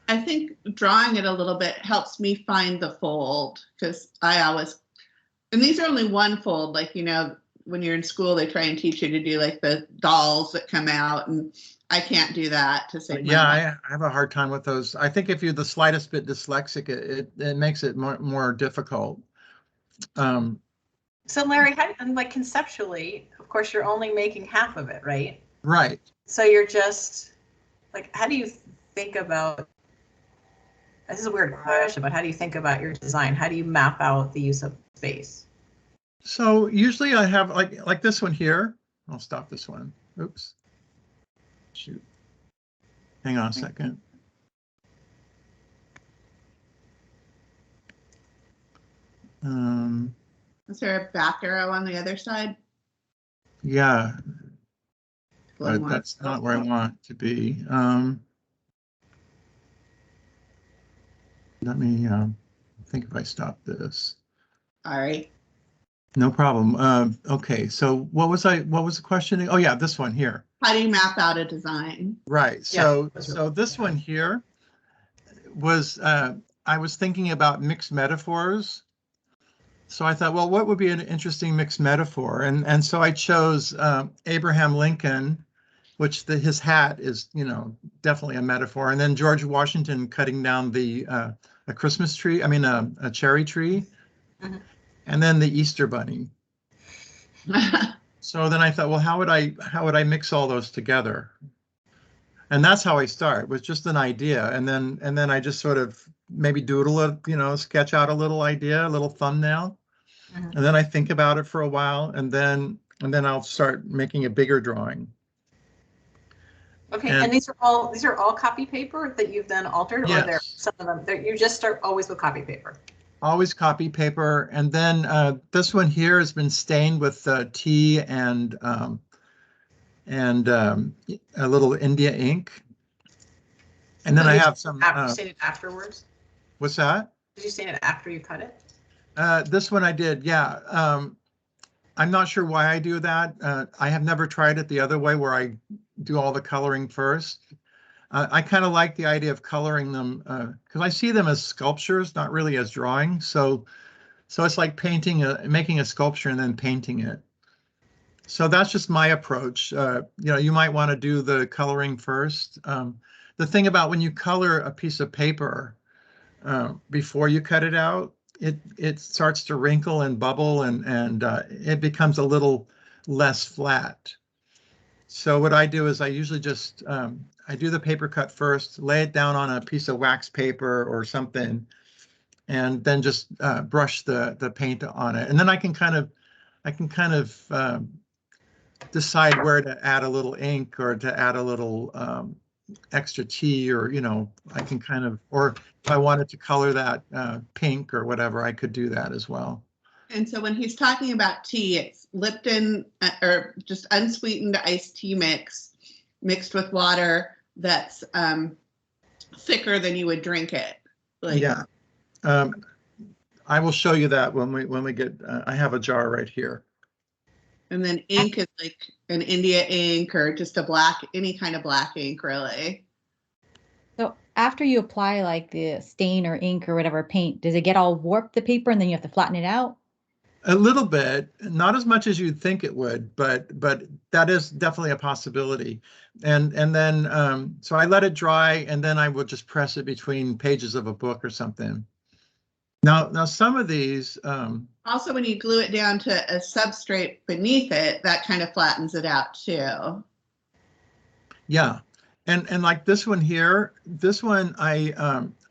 I think drawing it a little bit helps me find the fold, because I always, and these are only one fold, like, you know, when you're in school, they try and teach you to do like the dolls that come out, and I can't do that to save my life. I have a hard time with those. I think if you're the slightest bit dyslexic, it makes it more difficult. So Larry, like conceptually, of course, you're only making half of it, right? Right. So you're just like, how do you think about, this is a weird question, but how do you think about your design? How do you map out the use of space? So usually I have like this one here. I'll stop this one. Oops. Shoot. Hang on a second. Is there a back arrow on the other side? Yeah, but that's not where I want to be. Let me think if I stop this. All right. No problem. Okay, so what was the question? Oh yeah, this one here. How do you map out a design? Right. So this one here was I was thinking about mixed metaphors. So I thought, well, what would be an interesting mixed metaphor? And so I chose Abraham Lincoln, which his hat is, you know, definitely a metaphor. And then George Washington cutting down a Christmas tree, a cherry tree. Mm-hmm. And then the Easter bunny. So then I thought, well, how would I mix all those together? And that's how I start, with just an idea. And then I just sort of maybe doodle sketch out a little idea, a little thumbnail. Mm-hmm. And then I think about it for a while, and then I'll start making a bigger drawing. Okay, and these are all copy paper that you've then altered, yes. Or there some of them that you just start always with copy paper? Always copy paper, and then this one here has been stained with tea and a little India ink. And then I have some. Did you stain it afterwards? What's that? Did you stain it after you cut it? This one I did, yeah. I'm not sure why I do that. I have never tried it the other way, where I do all the coloring first. I kind of like the idea of coloring them because I see them as sculptures, not really as drawings. So it's like making a sculpture and then painting it. So that's just my approach. You might want to do the coloring first. The thing about when you color a piece of paper before you cut it out, it starts to wrinkle and bubble and it becomes a little less flat. So what I do is I usually just I do the paper cut first, lay it down on a piece of wax paper or something, and then just brush the paint on it. And then I can kind of decide where to add a little ink or to add a little extra tea, or I can kind of, or if I wanted to color that pink or whatever, I could do that as well. And so when he's talking about tea, it's Lipton or just unsweetened iced tea mixed with water that's thicker than you would drink it. Yeah. I will show you that when we get, I have a jar right here. And then ink is like an India ink or just any kind of black ink, really. So after you apply like the stain or ink or whatever paint, does it get all warped, the paper, and then you have to flatten it out? A little bit, not as much as you'd think it would, but that is definitely a possibility. And then so I let it dry, and then I would just press it between pages of a book or something. Now some of these also, when you glue it down to a substrate beneath it, that kind of flattens it out too. Yeah, and like this one here, this one I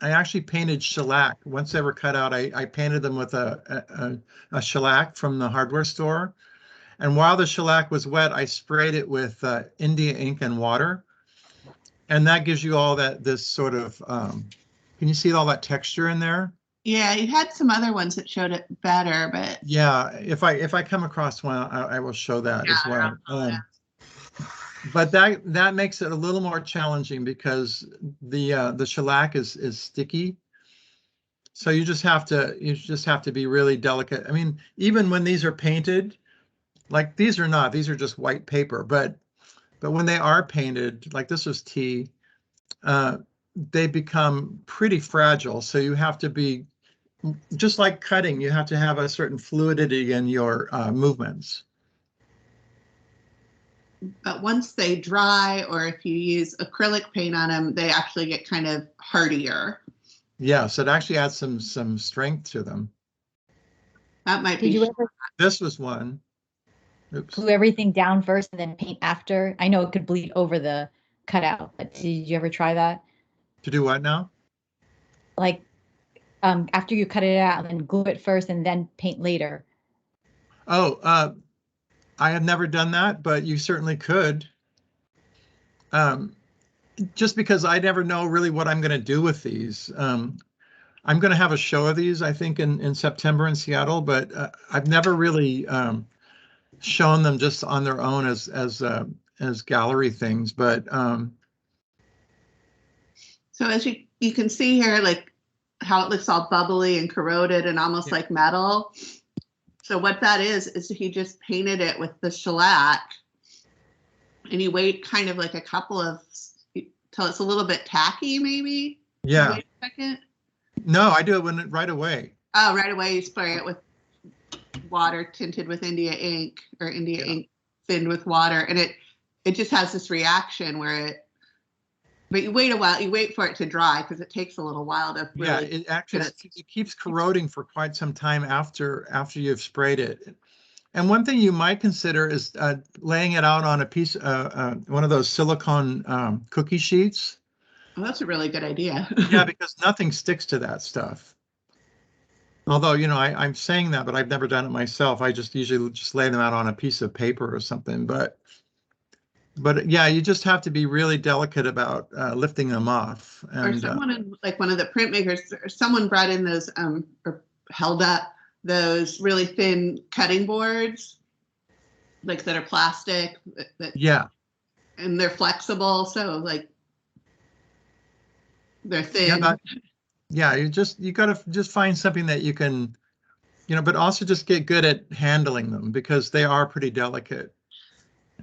actually painted shellac. Once they were cut out, I painted them with a shellac from the hardware store. And while the shellac was wet, I sprayed it with India ink and water. And that gives you all this sort of, can you see all that texture in there? Yeah, you had some other ones that showed it better, but yeah, if I come across one, I will show that as well. But that makes it a little more challenging because the shellac is sticky. So you just have to be really delicate. I mean, even when these are painted, like these are just white paper, but when they are painted, like this is tea, they become pretty fragile. So you have to be, just like cutting, you have to have a certain fluidity in your movements. But once they dry, or if you use acrylic paint on them, they actually get kind of hardier. Yeah, so it actually adds some strength to them. That might Did be. you ever This was one. Oops. glue everything down first and then paint after? I know it could bleed over the cutout, but did you ever try that? To do what now? Like after you cut it out, then glue it first and then paint later. Oh, I have never done that, but you certainly could. Just because I never know really what I'm going to do with these. I'm going to have a show of these, I think, in September in Seattle, but I've never really shown them just on their own as gallery things. But so as you can see here, like how it looks all bubbly and corroded and almost like metal. So what that is he just painted it with the shellac, and you wait kind of like a couple of till it's a little bit tacky, maybe. Yeah. Wait a second. No, I do it right away. Oh, right away you spray it with water tinted with India ink, or India ink thinned with water, and it just has this reaction where but you wait a while, you wait for it to dry because it takes a little while to really. Yeah, it actually it keeps corroding for quite some time after you've sprayed it. And one thing you might consider is laying it out on a piece, one of those silicone cookie sheets. Oh, that's a really good idea. Yeah, because nothing sticks to that stuff. Although, I'm saying that, but I've never done it myself. I just usually just lay them out on a piece of paper or something. But yeah, you just have to be really delicate about lifting them off. And, or someone like one of the printmakers, someone brought in those or held up those really thin cutting boards, like that are plastic. Yeah. And they're flexible, so like they're thin. Yeah, you gotta just find something that you can, but also just get good at handling them because they are pretty delicate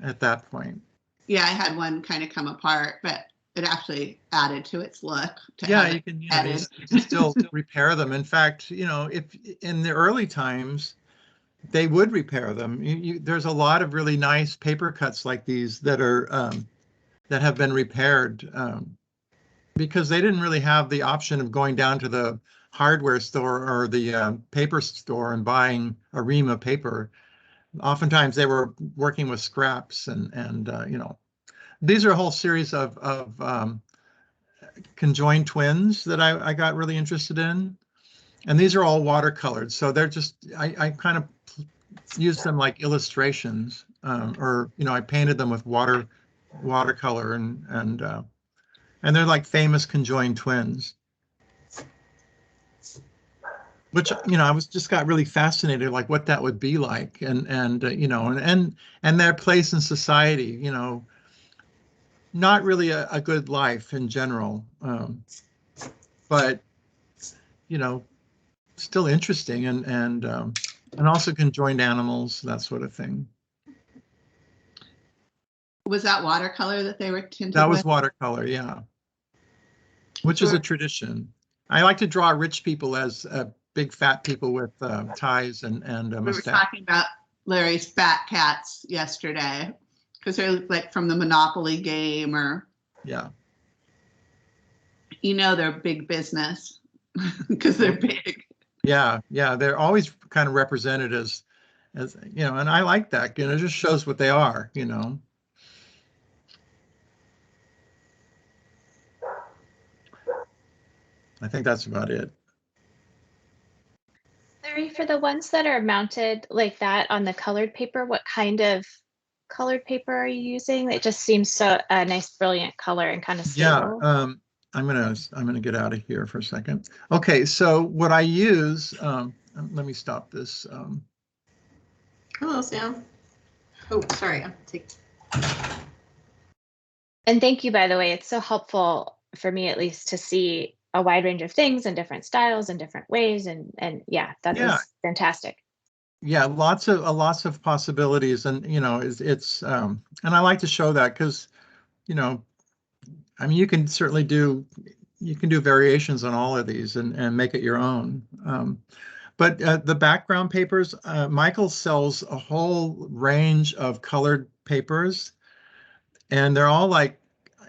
at that point. Yeah, I had one kind of come apart, but it actually added to its look. Yeah, you can, you can still repair them. In fact, if in the early times, they would repair them. There's a lot of really nice paper cuts like these that are that have been repaired because they didn't really have the option of going down to the hardware store or the paper store and buying a ream of paper. Oftentimes they were working with scraps, and these are a whole series of conjoined twins that I got really interested in. And these are all watercolored. So they're just, I kind of used them like illustrations, or, I painted them with watercolor, and they're like famous conjoined twins. Which, I got really fascinated, like what that would be like, and their place in society, not really a good life in general, but, still interesting, and also conjoined animals, that sort of thing. Was that watercolor that they were tinted That was with? watercolor, yeah. Which is a tradition. I like to draw rich people as big fat people with ties and a mustache. We were talking about Larry's fat cats yesterday because they're like from the Monopoly game, or yeah, they're big business because they're big. Yeah, they're always kind of represented as and I like that. It just shows what they are. I think that's about it. Larry, for the ones that are mounted like that on the colored paper, what kind of colored paper are you using? It just seems so a nice, brilliant color and kind of stable. Yeah, I'm gonna get out of here for a second. Okay, so what I use, let me stop this. Hello, Sam. Oh, sorry. And thank you, by the way. It's so helpful for me, at least, to see a wide range of things and different styles and different ways. And yeah, that is fantastic. Yeah, lots of possibilities, and it's and I like to show that because I mean, you can certainly do variations on all of these and make it your own. But the background papers, Michael sells a whole range of colored papers, and they're all like,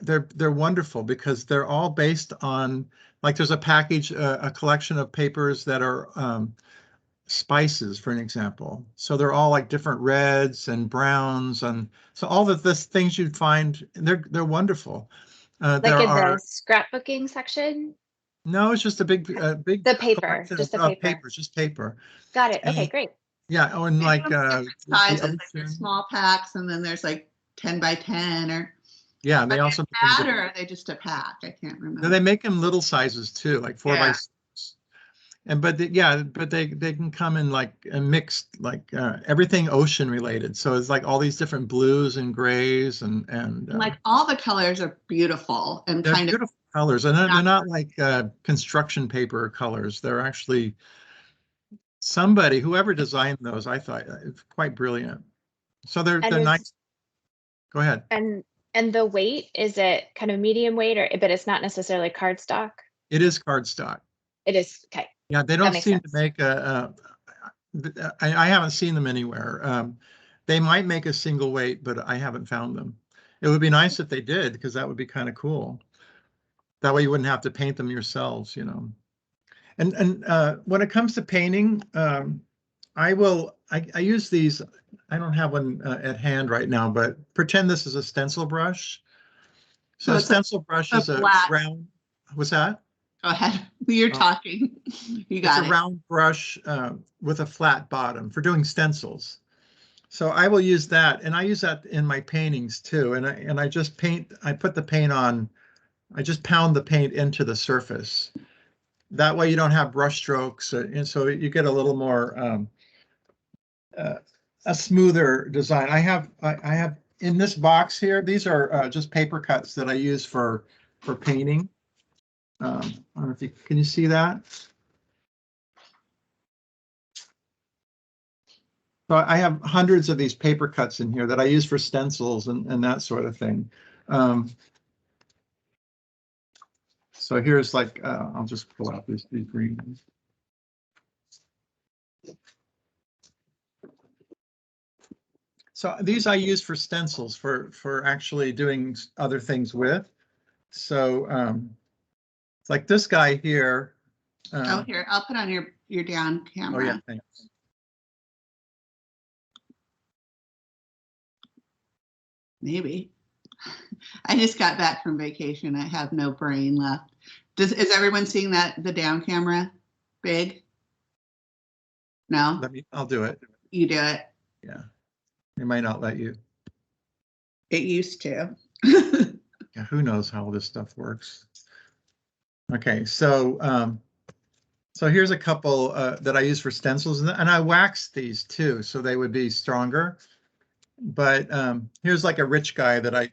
they're wonderful because they're all based on, like, there's a package, a collection of papers that are spices, for an example. So they're all like different reds and browns, and so all of this things you'd find, they're wonderful. Like in the scrapbooking section? No, it's just a big the paper, just the paper. Paper, just paper. Got it. Okay, great. Yeah, oh, and like sizes, like there's small packs, and then there's like 10 by 10, or yeah, they also or are they just a pack? I can't remember. No, they make them little sizes too, like 4 by 6. And but they can come in like a mixed, like everything ocean related. So it's like all these different blues and grays and like all the colors are beautiful and they're kind beautiful colors, and they're not like construction paper colors. They're actually whoever designed those, I thought it's quite brilliant. So they're nice. Go ahead. And the weight, is it kind of medium weight, but it's not necessarily cardstock? It is cardstock. It is, okay. Yeah, they don't seem to make I haven't seen them anywhere. They might make a single weight, but I haven't found them. It would be nice if they did, because that would be kind of cool. That way you wouldn't have to paint them yourselves, And when it comes to painting, I use these. I don't have one at hand right now, but pretend this is a stencil brush. So a stencil brush is a round. What's that? Go ahead. You're talking. You got it. It's a round brush with a flat bottom for doing stencils. So I will use that, and I use that in my paintings too. And I just paint. I put the paint on. I just pound the paint into the surface. That way you don't have brush strokes, and so you get a little more a smoother design. I have in this box here. These are just paper cuts that I use for painting. I don't know if can you see that? So I have hundreds of these paper cuts in here that I use for stencils and that sort of thing. So here's like, I'll just pull out these green ones. So these I use for stencils for actually doing other things with. So like this guy here. Oh, here, I'll put on your down camera. Oh yeah, thanks. Maybe. I just got back from vacation. I have no brain left. Is everyone seeing the down camera big? No? I'll do it. You do it? Yeah. It might not let you. It used to. Yeah, who knows how this stuff works. Okay, so so here's a couple that I use for stencils, and I waxed these too, so they would be stronger. But here's like a rich guy that I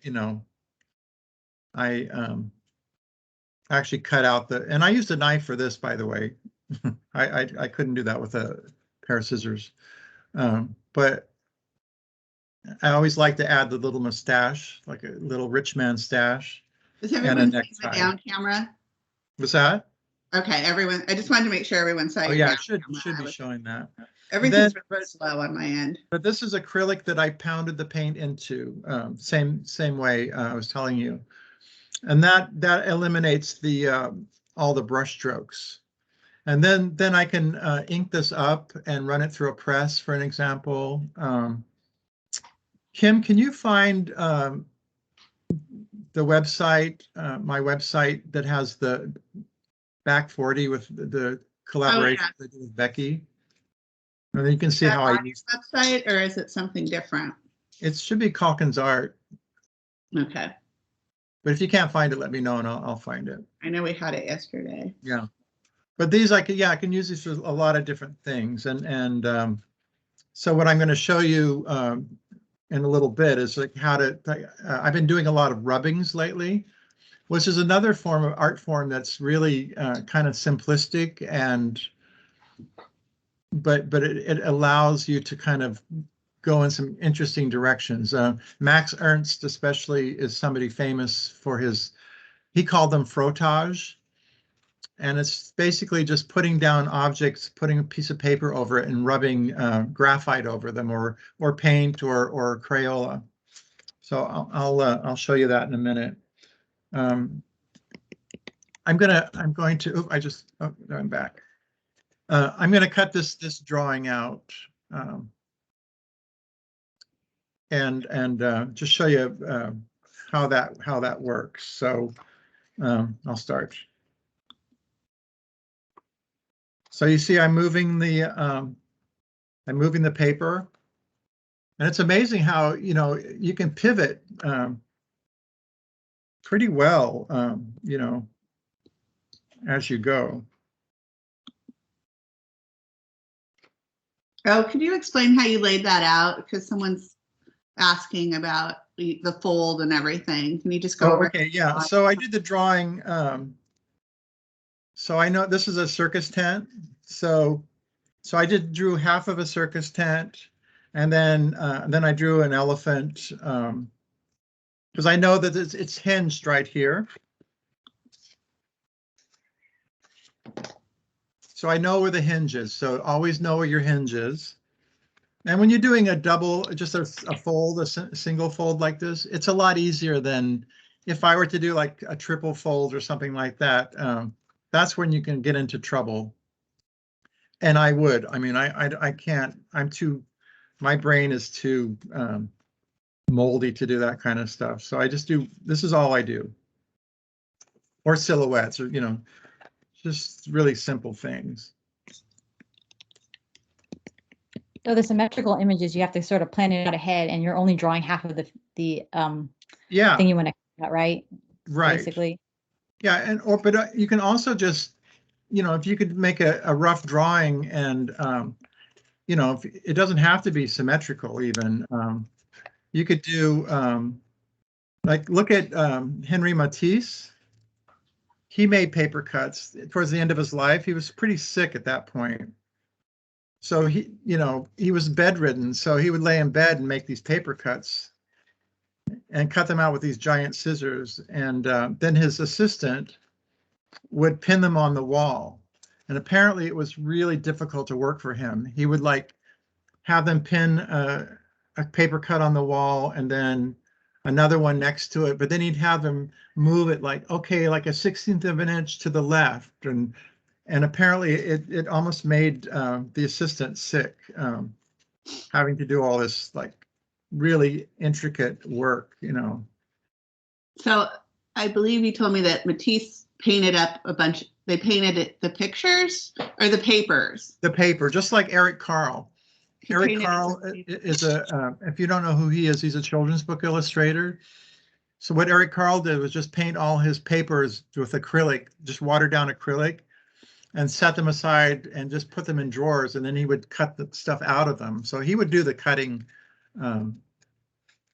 actually cut out and I used a knife for this, by the way. I couldn't do that with a pair of scissors. But I always like to add the little mustache, like a little rich man stash. Is everyone seeing the down camera? What's that? Okay, everyone. I just wanted to make sure everyone saw. Oh yeah, it should be showing that. Everything's really slow on my end. But this is acrylic that I pounded the paint into, same way I was telling you, and that eliminates the all the brush strokes. And then I can ink this up and run it through a press, for an example. Kim, can you find the website, my website that has the back 40 with the collaboration I did with Becky? And then you can see how I use website, or is it something different? It should be Calkins Art. Okay. But if you can't find it, let me know and I'll find it. I know we had it yesterday. Yeah. But these I can use these for a lot of different things. And so what I'm going to show you in a little bit is like how to, I've been doing a lot of rubbings lately, which is another form of art form that's really kind of simplistic, and but it allows you to kind of go in some interesting directions. Max Ernst especially is somebody famous for he called them frottage. And it's basically just putting down objects, putting a piece of paper over it and rubbing graphite over them, or paint or Crayola. So I'll show you that in a minute. I'm going to, I'm back. I'm going to cut this drawing out and just show you how that works. So I'll start. So you see, I'm moving the paper, and it's amazing how you can pivot pretty well, as you go. Oh, could you explain how you laid that out? Because someone's asking about the fold and everything. Can you just go over? Okay, yeah. So I did the drawing. So I know this is a circus tent. So I drew half of a circus tent, and then I drew an elephant because I know that it's hinged right here. So I know where the hinge is. So always know where your hinge is. And when you're doing a double, just a fold, a single fold like this, it's a lot easier than if I were to do like a triple fold or something like that. That's when you can get into trouble. And I would. I mean, I can't. My brain is too moldy to do that kind of stuff. So I just do. This is all I do. Or silhouettes, or just really simple things. So the symmetrical images, you have to sort of plan it out ahead, and you're only drawing half of the thing you want to cut, right? Right. Basically. Yeah, but you can also just, if you could make a rough drawing, and if it doesn't have to be symmetrical even. You could do like look at Henri Matisse. He made paper cuts towards the end of his life. He was pretty sick at that point. So he was bedridden, so he would lay in bed and make these paper cuts and cut them out with these giant scissors. And then his assistant would pin them on the wall. And apparently it was really difficult to work for him. He would like have them pin a paper cut on the wall and then another one next to it, but then he'd have them move it like, okay, like a 1/16 of an inch to the left. And apparently it almost made the assistant sick, having to do all this like really intricate work, you know. So I believe you told me that Matisse painted up a bunch. They painted it, the pictures or the papers? The paper, just like Eric Carle. Eric Carle is if you don't know who he is, he's a children's book illustrator. So what Eric Carle did was just paint all his papers with acrylic, just watered down acrylic, and set them aside and just put them in drawers, and then he would cut the stuff out of them. So he would do the cutting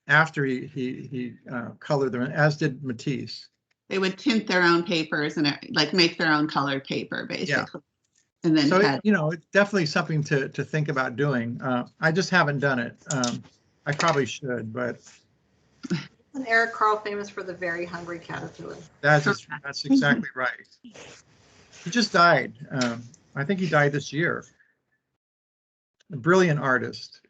after he colored them, as did Matisse. They would tint their own papers and like make their own colored paper, basically. Yeah. And then, so you know, it's definitely something to think about doing. I just haven't done it. I probably should, but. And Eric Carle famous for the very hungry caterpillar. That's exactly right. He just died. I think he died this year. A brilliant artist.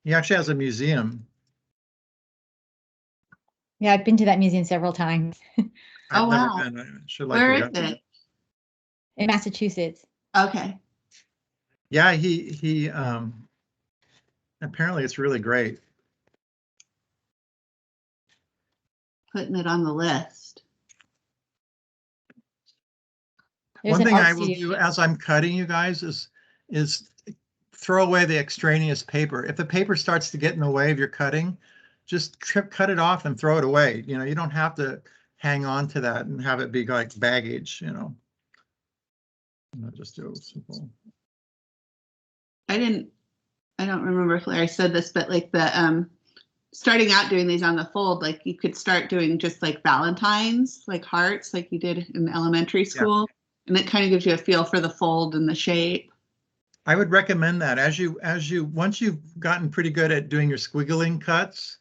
He actually has a museum. Yeah, I've been to that museum several times. Oh, wow. Where is it? In Massachusetts. Okay. Yeah, he apparently it's really great. Putting it on the list. One thing I will do as I'm cutting, you guys, is throw away the extraneous paper. If the paper starts to get in the way of your cutting, just cut it off and throw it away. You know, you don't have to hang on to that and have it be like baggage, you know. I'll just do it simple. I don't remember if Larry said this, but like the starting out doing these on the fold, like you could start doing just like Valentines, like hearts, like you did in elementary school. Yeah. And it kind of gives you a feel for the fold and the shape. I would recommend that once you've gotten pretty good at doing your squiggling cuts,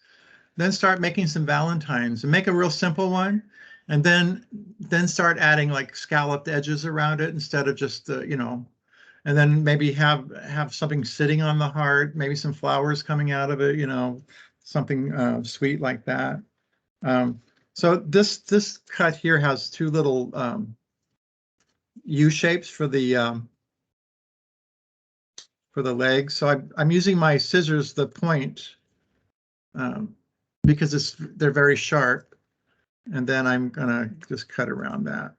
then start making some Valentines and make a real simple one. And then start adding like scalloped edges around it instead of just you know, and then maybe have something sitting on the heart, maybe some flowers coming out of it, you know, something sweet like that. So this cut here has two little U shapes for the legs. So I'm using my scissors, the point, because they're very sharp. And then I'm gonna just cut around that.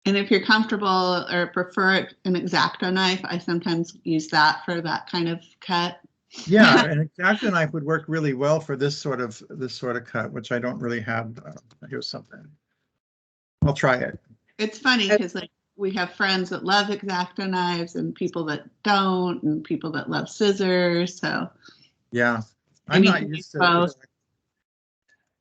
And if you're comfortable or prefer an X-Acto knife, I sometimes use that for that kind of cut. Yeah, an X-Acto knife would work really well for this sort of cut, which I don't really have. Here's something. I'll try it. It's funny because like we have friends that love X-Acto knives and people that don't, and people that love scissors. So yeah, I'm not used to both.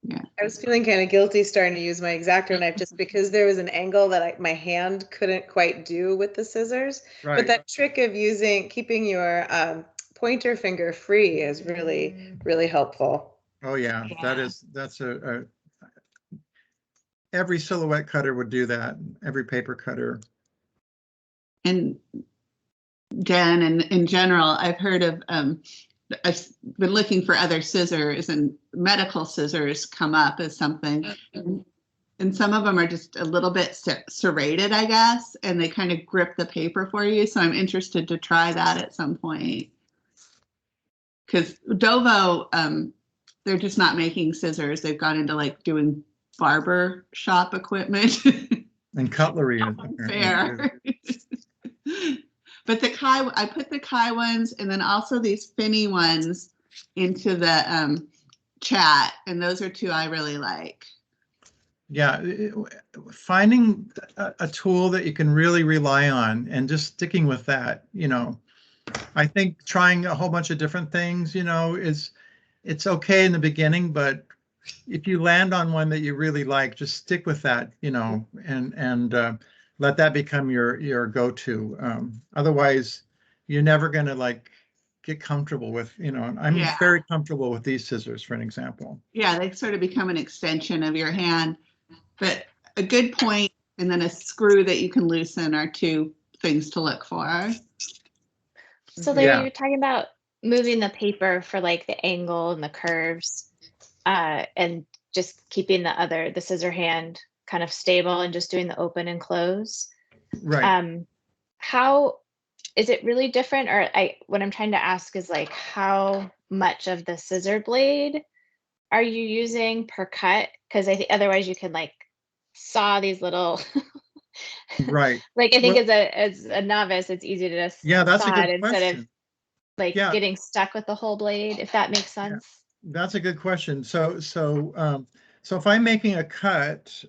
Yeah, I was feeling kind of guilty starting to use my X-Acto knife just because there was an angle that my hand couldn't quite do with the scissors. Right. But that trick of keeping your pointer finger free is really, really helpful. Oh yeah, that's every silhouette cutter would do that. Every paper cutter. And Jen, and in general, I've heard of I've been looking for other scissors, and medical scissors come up as something. And some of them are just a little bit serrated, I guess, and they kind of grip the paper for you. So I'm interested to try that at some point. Because Dovo, they're just not making scissors. They've gone into like doing barber shop equipment. And cutlery. Fair. But the Kai, I put the Kai ones and then also these Finny ones into the chat, and those are two I really like. Yeah, finding a tool that you can really rely on and just sticking with that, you know. I think trying a whole bunch of different things, you know, it's okay in the beginning, but if you land on one that you really like, just stick with that, you know, and let that become your go-to. Otherwise, you're never going to like get comfortable with, you know, I'm very comfortable with these scissors, for an example. Yeah, they sort of become an extension of your hand. But a good point and then a screw that you can loosen are two things to look for. So Larry, you were talking about moving the paper for like the angle and the curves, and just keeping the scissor hand kind of stable and just doing the open and close. Right. How is it really different? Or what I'm trying to ask is like, how much of the scissor blade are you using per cut? Because I think otherwise you could like saw these little Right. like I think as a novice, it's easy to just that's saw a good it instead question. of like getting stuck with the whole blade, if that makes sense. That's a good question. So if I'm making a cut,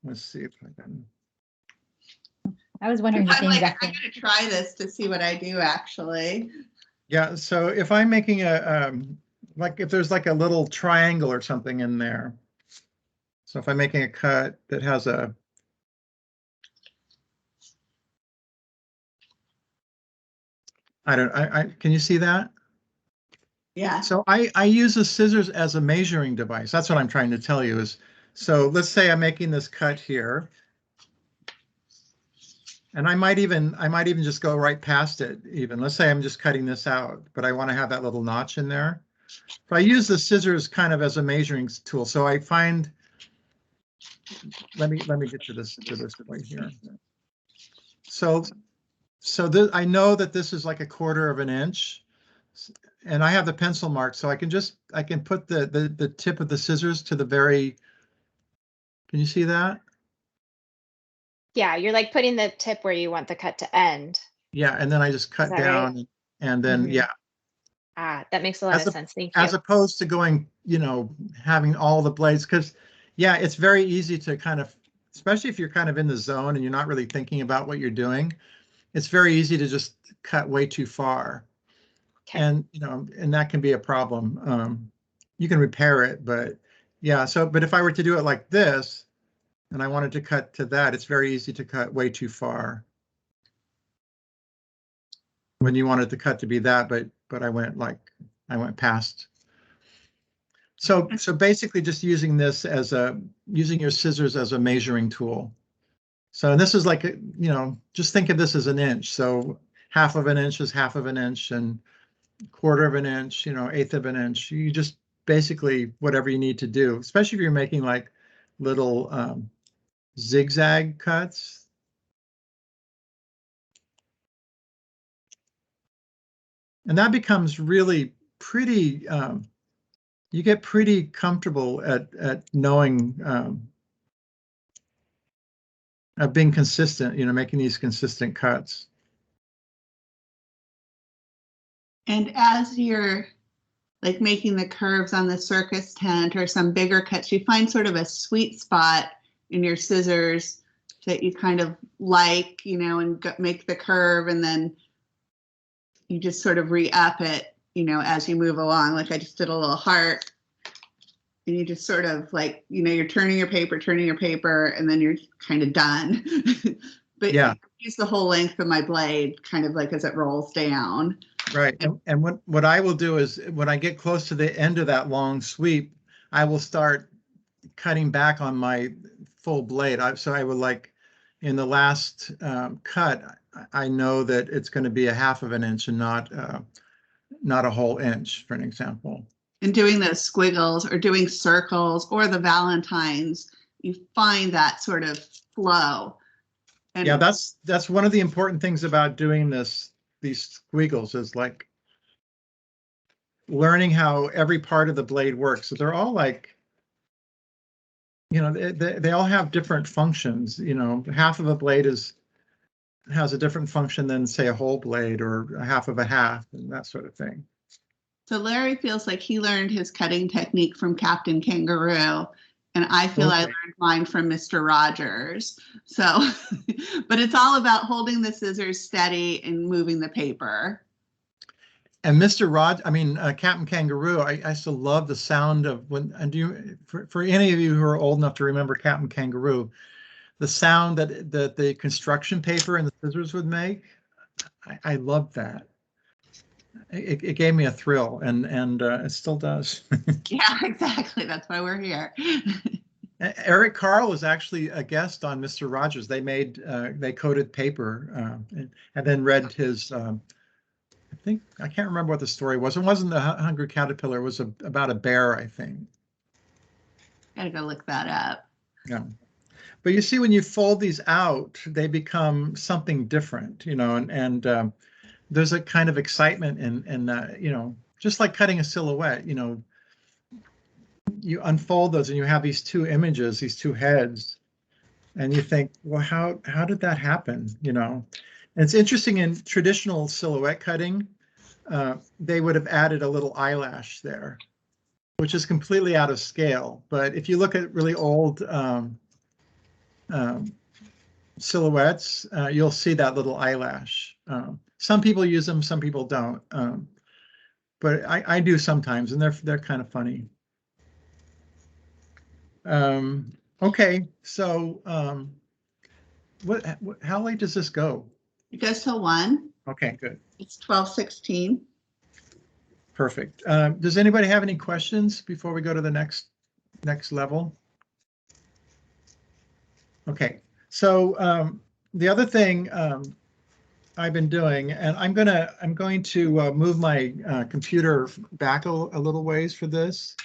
let's see if I can. I was wondering the same exact thing. I'm going to try this to see what I do actually. Yeah, so if I'm making a, like if there's like a little triangle or something in there. So if I'm making a cut that has a, can you see that? Yeah. So I use the scissors as a measuring device. That's what I'm trying to tell you is, so let's say I'm making this cut here. And I might even just go right past it even. Let's say I'm just cutting this out, but I want to have that little notch in there. So I use the scissors kind of as a measuring tool. So I find, let me get to this right here. So this, I know that this is like 1/4 of an inch, and I have the pencil mark, so I can put the tip of the scissors to the very, can you see that? Yeah, you're like putting the tip where you want the cut to end. Yeah, and then I just cut down, right? And then that makes a lot of sense. Thank you. As opposed to going, having all the blades, because it's very easy to kind of, especially if you're kind of in the zone and you're not really thinking about what you're doing, it's very easy to just cut way too far. Okay. And and that can be a problem. You can repair it, but but if I were to do it like this and I wanted to cut to that, it's very easy to cut way too far when you wanted the cut to be that, but I went past. So basically just using this as using your scissors as a measuring tool. So this is like, just think of this as an inch. So 1/2 of an inch is 1/2 of an inch, and 1/4 of an inch, 1/8 of an inch. You just basically whatever you need to do, especially if you're making like little zigzag cuts. And that becomes really pretty, you get pretty comfortable at knowing, at being consistent, making these consistent cuts. And as you're like making the curves on the circus tent or some bigger cuts, you find sort of a sweet spot in your scissors that you kind of like, and make the curve, and then you just sort of re-up it, as you move along. Like I just did a little heart, and you just sort of like, you're turning your paper, and then you're kind of done. But you use the whole length of my blade kind of like as it rolls down. Right. And what I will do is when I get close to the end of that long sweep, I will start cutting back on my full blade. So I would like in the last cut, I know that it's going to be 1/2 of an inch and not a whole inch, for an example. And doing those squiggles or doing circles or the Valentines, you find that sort of flow. And that's one of the important things about doing these squiggles is like learning how every part of the blade works. So they're all like, they all have different functions. 1/2 of a blade has a different function than say a whole blade or 1/2 of a half and that sort of thing. So Larry feels like he learned his cutting technique from Captain Kangaroo, and I feel I learned mine from Mr. Rogers. So, but it's all about holding the scissors steady and moving the paper. And Captain Kangaroo, I still love the sound of when, and for any of you who are old enough to remember Captain Kangaroo, the sound that the construction paper and the scissors would make, I loved that. It gave me a thrill, and it still does. Yeah, exactly. That's why we're here. Eric Carle was actually a guest on Mr. Rogers. They coated paper and then read his, I can't remember what the story was. It wasn't the Hungry Caterpillar. It was about a bear, I think. Gotta go look that up. Yeah. But you see, when you fold these out, they become something different, and there's a kind of excitement in just like cutting a silhouette, you unfold those and you have these two images, these two heads, and you think, well, how did that happen? And it's interesting in traditional silhouette cutting, they would have added a little eyelash there, which is completely out of scale. But if you look at really old silhouettes, you'll see that little eyelash. Some people use them, some people don't. But I do sometimes, and they're kind of funny. Okay, so how late does this go? It goes till 1. Okay, good. It's 12:16. Perfect. Does anybody have any questions before we go to the next level? Okay, so the other thing I've been doing, and I'm going to move my computer back a little ways for this.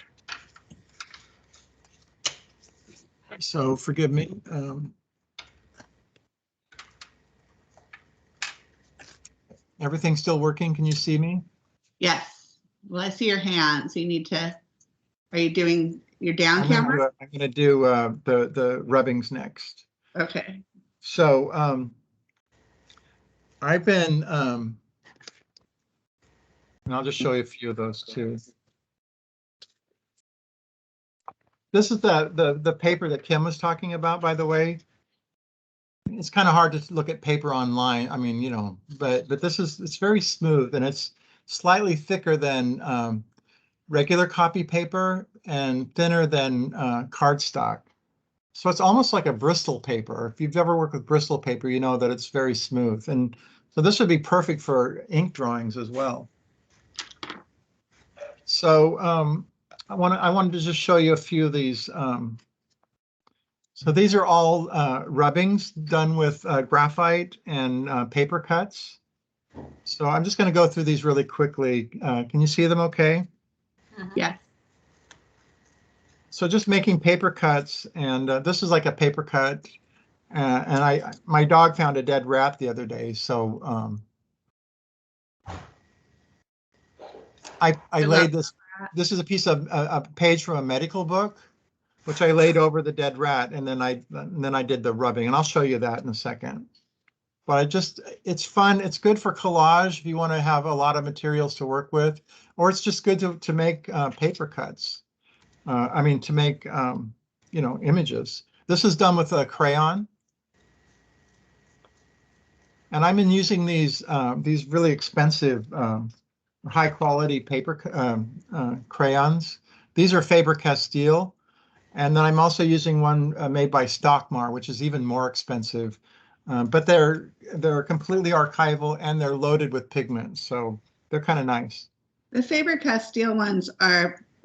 So forgive me. Everything's still working. Can you see me? Yes. Well, I see your hands. You need to. Are you doing your down camera? I'm going to do the rubbings next. Okay. So I've been, and I'll just show you a few of those too. This is the paper that Kim was talking about, by the way. It's kind of hard to look at paper online. I mean, but it's very smooth, and it's slightly thicker than regular copy paper and thinner than cardstock. So it's almost like a Bristol paper. If you've ever worked with Bristol paper, you know that it's very smooth. And so this would be perfect for ink drawings as well. So I wanted to just show you a few of these. So these are all rubbings done with graphite and paper cuts. So I'm just going to go through these really quickly. Can you see them okay? Yes. So just making paper cuts, and this is like a paper cut. And my dog found a dead rat the other day, so I laid this. This is a piece of a page from a medical book, which I laid over the dead rat, and then I did the rubbing, and I'll show you that in a second. But it's fun. It's good for collage if you want to have a lot of materials to work with, or it's just good to make paper cuts. To make images. This is done with a crayon, and I've been using these really expensive, high quality paper crayons. These are Faber-Castell, and then I'm also using one made by Stockmar, which is even more expensive. But they're completely archival, and they're loaded with pigments, so they're kind of nice. The Faber-Castell ones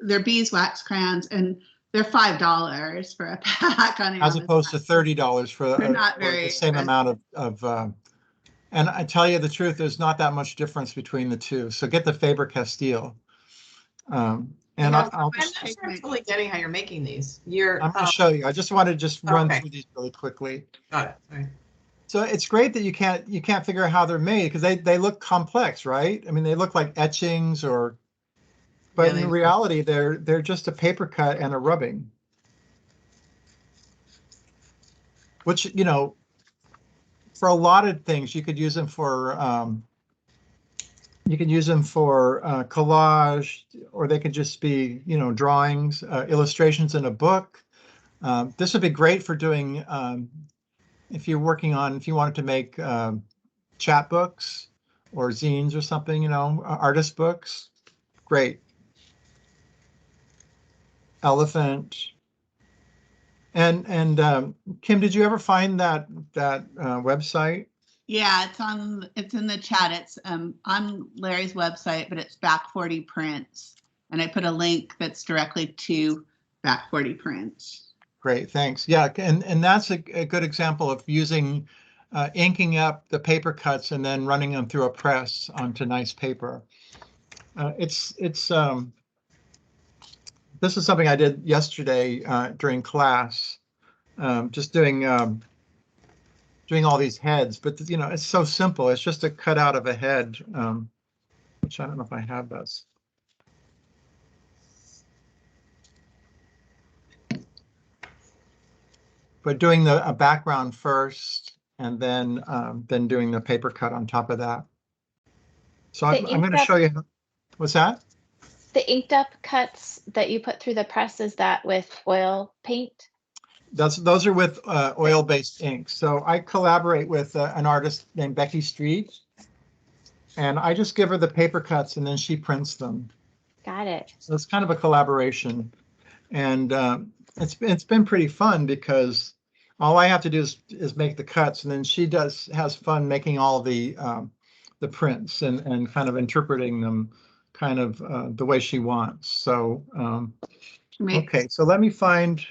they're beeswax crayons, and they're $5 for a pack on Amazon. As opposed to $30 for the same amount of and I tell you the truth, there's not that much difference between the two. So get the Faber-Castell. I'm not sure I'm totally getting how you're making these. I'm going to show you. I just want to run through these really quickly. Got it. All right. So it's great that you can't figure out how they're made, because they look complex, right? I mean, they look like etchings but in reality, they're just a paper cut and a rubbing, which, for a lot of things, you could use them for collage, or they could just be, drawings, illustrations in a book. This would be great for doing, if you wanted to make chapbooks or zines or something, artist books, great. Elephant. And Kim, did you ever find that website? Yeah, it's in the chat. It's on Larry's website, but it's Back 40 Prints, and I put a link that's directly to Back 40 Prints. Great, thanks. Yeah, and that's a good example of using inking up the paper cuts and then running them through a press onto nice paper. This is something I did yesterday during class, just doing all these heads. But it's so simple. It's just a cutout of a head, which I don't know if I have this. But doing a background first, and then doing the paper cut on top of that. So I'm going to show you. What's that? The inked up cuts that you put through the press, is that with oil paint? Those are with oil-based ink. So I collaborate with an artist named Becky Street, and I just give her the paper cuts, and then she prints them. Got it. So it's kind of a collaboration, and it's been pretty fun because all I have to do is make the cuts, and then she has fun making all the prints and kind of interpreting them kind of the way she wants. So okay, so let me find.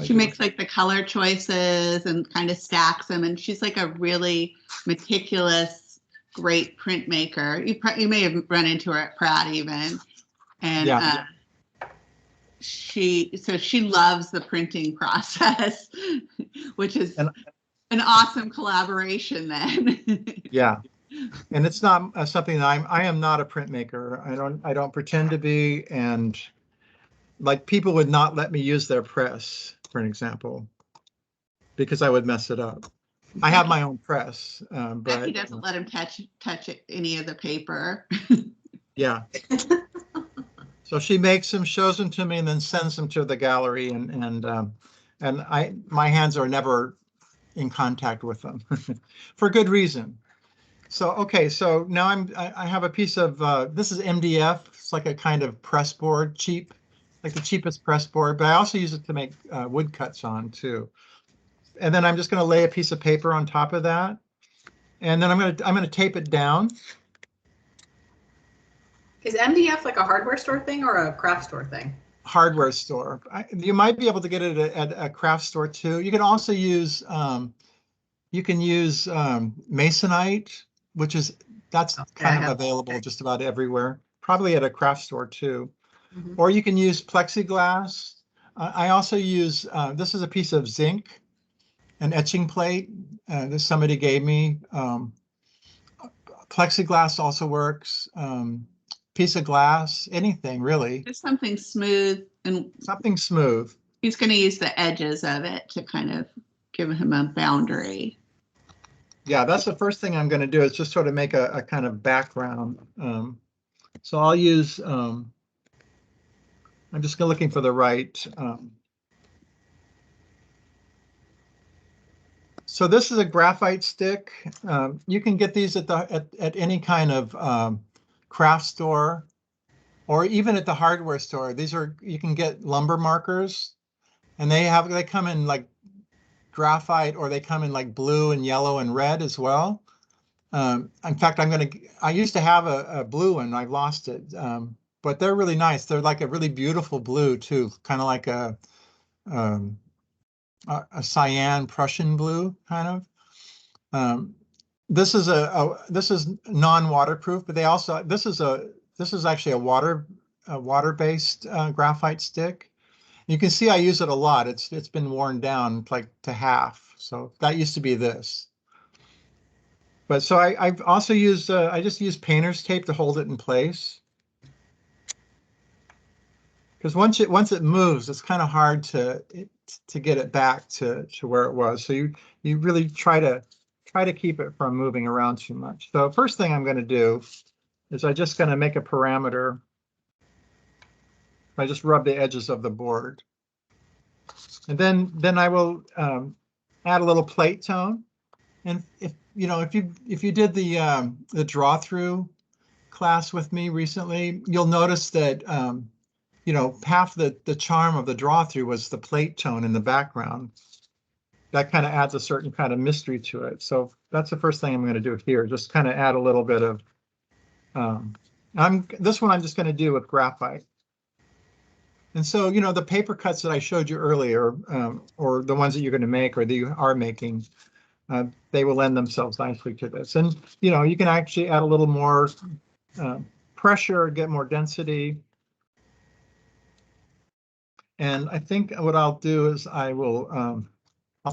She makes like the color choices and kind of stacks them, and she's like a really meticulous, great printmaker. You may have run into her at Pratt even, and yeah. She loves the printing process, which is an awesome collaboration then. Yeah, and it's not something that I am not a printmaker. I don't pretend to be, and like people would not let me use their press, for an example, because I would mess it up. I have my own press, but he doesn't let him touch any of the paper. Yeah. So she makes them, shows them to me, and then sends them to the gallery, and my hands are never in contact with them for good reason. So okay, so now I have a piece of this is MDF. It's like a kind of press board, cheap, like the cheapest press board, but I also use it to make wood cuts on too. And then I'm just going to lay a piece of paper on top of that, and then I'm going to tape it down. Is MDF like a hardware store thing or a craft store thing? Hardware store. You might be able to get it at a craft store too. You can also use Masonite, that's kind of available just about everywhere. Probably at a craft store too. Mm-hmm. Or you can use plexiglass. I also use this is a piece of zinc, an etching plate. This somebody gave me. Plexiglass also works. Piece of glass, anything really. Just something smooth and something smooth. He's going to use the edges of it to kind of give him a boundary. Yeah, that's the first thing I'm going to do is just sort of make a kind of background. So I'll use. I'm just looking for the right. So this is a graphite stick. You can get these at any kind of craft store, or even at the hardware store. You can get lumber markers, and they come in like graphite, or they come in like blue and yellow and red as well. In fact, I used to have a blue one. I've lost it, but they're really nice. They're like a really beautiful blue too, kind of like a cyan Prussian blue kind of. This is non-waterproof, but this is actually a water-based graphite stick. You can see I use it a lot. It's been worn down like to half. So that used to be this. But so I've also used I just use painter's tape to hold it in place. Because once it moves, it's kind of hard to get it back to where it was. So you really try to keep it from moving around too much. So first thing I'm going to do is I'm just going to make a parameter. I just rub the edges of the board, and then I will add a little plate tone. And if you did the draw through class with me recently, you'll notice that half the charm of the draw through was the plate tone in the background. That kind of adds a certain kind of mystery to it. So that's the first thing I'm going to do here. Just kind of add a little bit of. This one I'm just going to do with graphite. And so, you know, the paper cuts that I showed you earlier, or the ones that you're going to make or that you are making, they will lend themselves nicely to this. And, you know, you can actually add a little more pressure, get more density. And I think what I'll do is I'll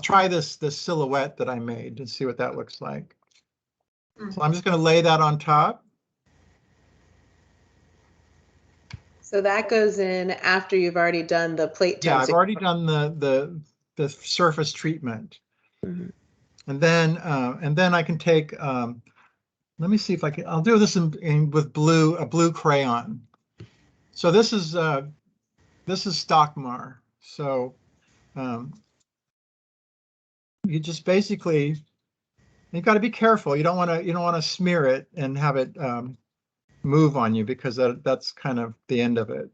try this silhouette that I made and see what that looks like. So I'm just going to lay that on top. So that goes in after you've already done the plate. Yeah, I've already done the surface treatment. Mm-hmm. And then I can take, let me see if I can, I'll do this with a blue crayon. So this is Stockmar. So you just basically, you've got to be careful. You don't want to smear it and have it move on you, because that's kind of the end of it.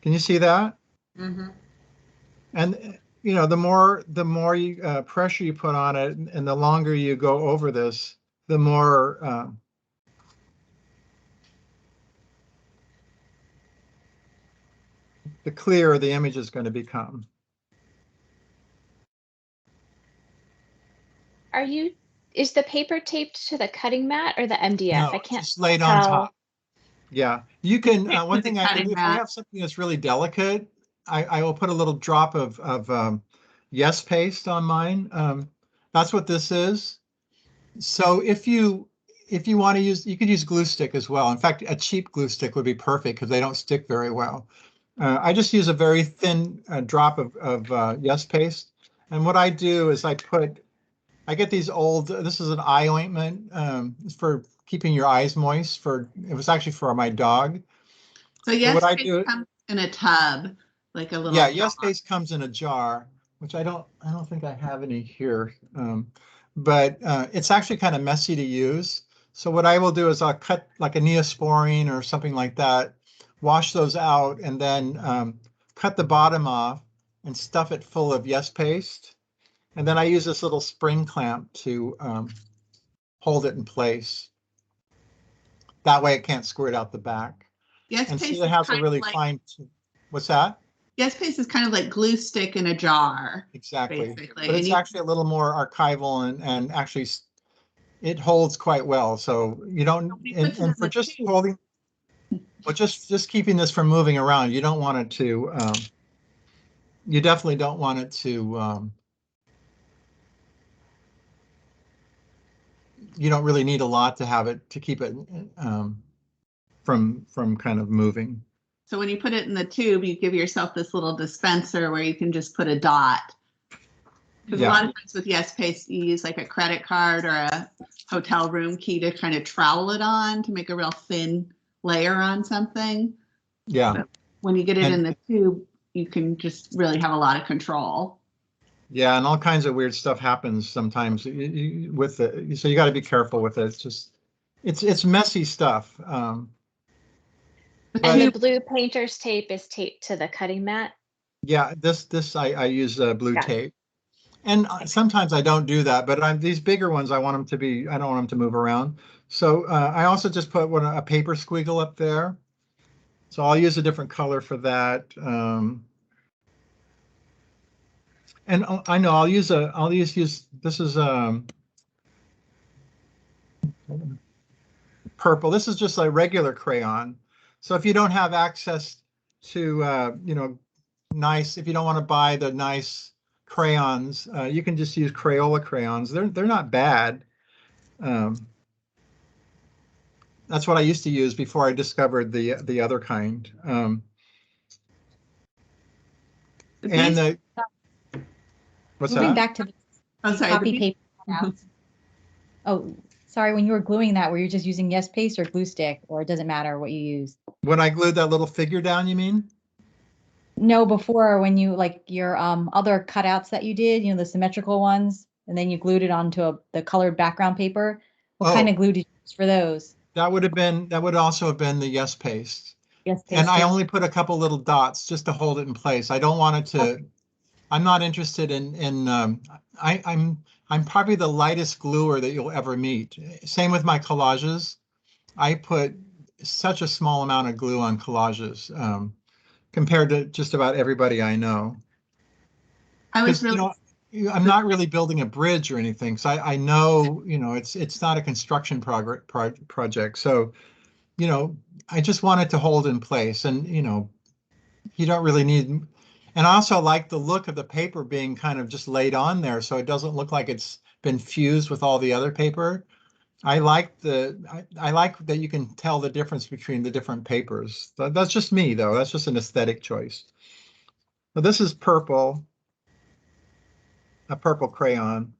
Can you see that? Mm-hmm. And you know, the more you pressure you put on it, and the longer you go over this, the more the clearer the image is going to become. Is the paper taped to the cutting mat or the MDF? No, I can't just laid tell. on top. Yeah, you can. One thing I do, if I have something that's really delicate, I will put a little drop of Yes paste on mine. That's what this is. So if you want to use, you could use glue stick as well. In fact, a cheap glue stick would be perfect because they don't stick very well. I just use a very thin drop of Yes paste. And what I do is I get these old, this is an eye ointment for keeping your eyes moist. It was actually for my dog. So Yes paste comes in a tub, like a little. Yeah, Yes paste comes in a jar, which I don't think I have any here. But it's actually kind of messy to use. So what I will do is I'll cut like a Neosporin or something like that, wash those out, and then cut the bottom off and stuff it full of Yes paste. And then I use this little spring clamp to hold it in place. That way it can't squirt out the back. Yes and paste so it has a really fine, what's that? Yes paste is kind of like glue stick in a jar. Exactly. Basically. But it's actually a little more archival and actually it holds quite well. So you don't, and for just holding, but just keeping this from moving around, you don't want it to, you definitely don't want it to, you don't really need a lot to have it, to keep it from kind of moving. So when you put it in the tube, you give yourself this little dispenser where you can just put a dot. Because a lot of times with Yes paste, you use like a credit card or a hotel room key to kind of trowel it on to make a real thin layer on something. Yeah. But when you get it in the tube, you can just really have a lot of control. Yeah, and all kinds of weird stuff happens sometimes with it. So you got to be careful with it. It's just, it's messy stuff. And the blue painter's tape is taped to the cutting mat? Yeah, I use blue tape. And sometimes I don't do that, but these bigger ones, I don't want them to move around. So I also just put a paper squiggle up there. So I'll use a different color for that. And I know I'll use this is purple. This is just a regular crayon. So if you don't have access to, nice, if you don't want to buy the nice crayons, you can just use Crayola crayons. They're not bad. That's what I used to use before I discovered the other kind. And what's moving that? back to the copy paper. Oh, sorry. When you were gluing that, were you just using Yes paste or glue stick, or it doesn't matter what you use? When I glued that little figure down, you mean? No, before, when you, like your other cutouts that you did, the symmetrical ones, and then you glued it onto the colored background paper. What kind of glue did you use for those? That would also have been the Yes paste. Yes paste. And I only put a couple little dots just to hold it in place. I don't want it to. Okay. I'm not interested in. I'm probably the lightest gluer that you'll ever meet. Same with my collages. I put such a small amount of glue on collages compared to just about everybody I know. I was really, I'm not really building a bridge or anything, so I know, it's not a construction project. So, I just want it to hold in place, and you don't really need. And I also like the look of the paper being kind of just laid on there, so it doesn't look like it's been fused with all the other paper. I like I like that you can tell the difference between the different papers. That's just me, though. That's just an aesthetic choice. So this is purple, a purple crayon.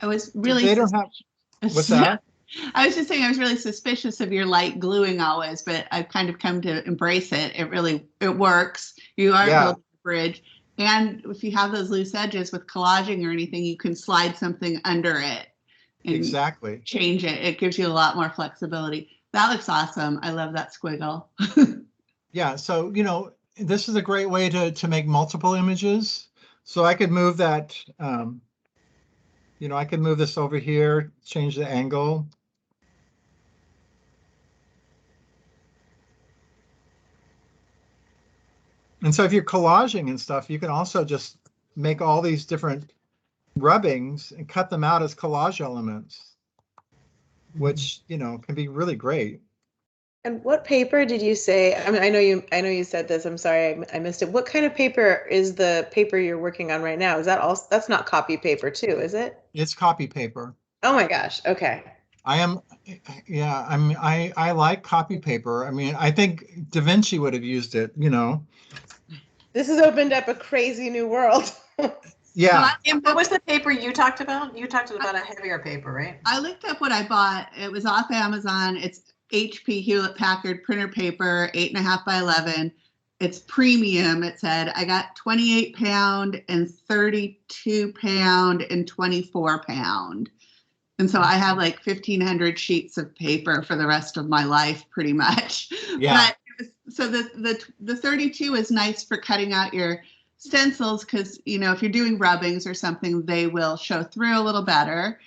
I was really. They don't have. What's that? I was just saying I was really suspicious of your light gluing always, but I've kind of come to embrace it. It works. You are building a bridge. And if you have those loose edges with collaging or anything, you can slide something under it. And exactly. Change it. It gives you a lot more flexibility. That looks awesome. I love that squiggle. Yeah. So, this is a great way to make multiple images. So I could move that, I could move this over here, change the angle. And so if you're collaging and stuff, you can also just make all these different rubbings and cut them out as collage elements, which, can be really great. And what paper did you say? I mean, I know you said this. I'm sorry, I missed it. What kind of paper is the paper you're working on right now? Is that also, that's not copy paper too, is it? It's copy paper. Oh my gosh. Okay. I like copy paper. I mean, I think Da Vinci would have used it, This has opened up a crazy new world. Yeah. And what was the paper you talked about? You talked about a heavier paper, right? I looked up what I bought. It was off Amazon. It's HP Hewlett Packard printer paper, 8.5 by 11. It's premium. It said I got 28 pound and 32 pound and 24 pound. And so I have like 1,500 sheets of paper for the rest of my life, pretty much. Yeah. But, so the 32 is nice for cutting out your stencils because, if you're doing rubbings or something, they will show through a little better.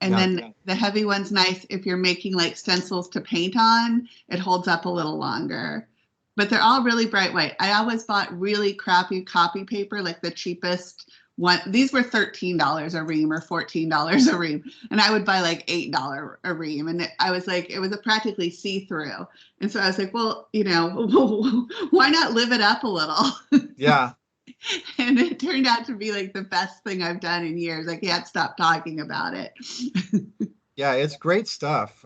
And then the heavy one's nice if you're making like stencils to paint on. It holds up a little longer. But they're all really bright white. I always bought really crappy copy paper, like the cheapest one. These were $13 a ream or $14 a ream. And I would buy like $8 a ream. And I was like, it was a practically see-through. And so I was like, well, why not live it up a little? Yeah. And it turned out to be like the best thing I've done in years. I can't stop talking about it. Yeah, it's great stuff.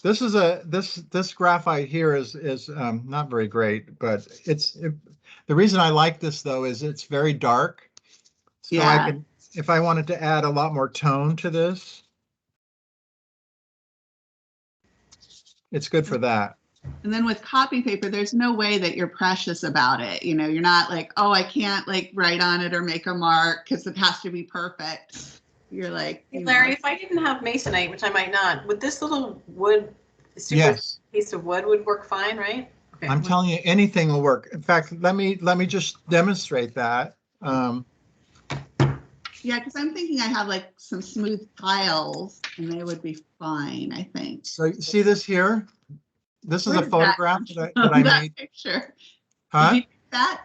This graphite here is not very great, but the reason I like this though is it's very dark. So yeah. If I wanted to add a lot more tone to this, it's good for that. And then with copy paper, there's no way that you're precious about it. You're not like, oh, I can't like write on it or make a mark because it has to be perfect. You're like, hey, Larry, if I didn't have masonite, which I might not, would this little wood, piece of wood would work fine, right? Okay. I'm telling you, anything will work. In fact, let me just demonstrate that. Yeah, because I'm thinking I have like some smooth tiles and they would be fine, I think. So you see this here? This is a photograph that I made. Picture. Huh? Did you take that?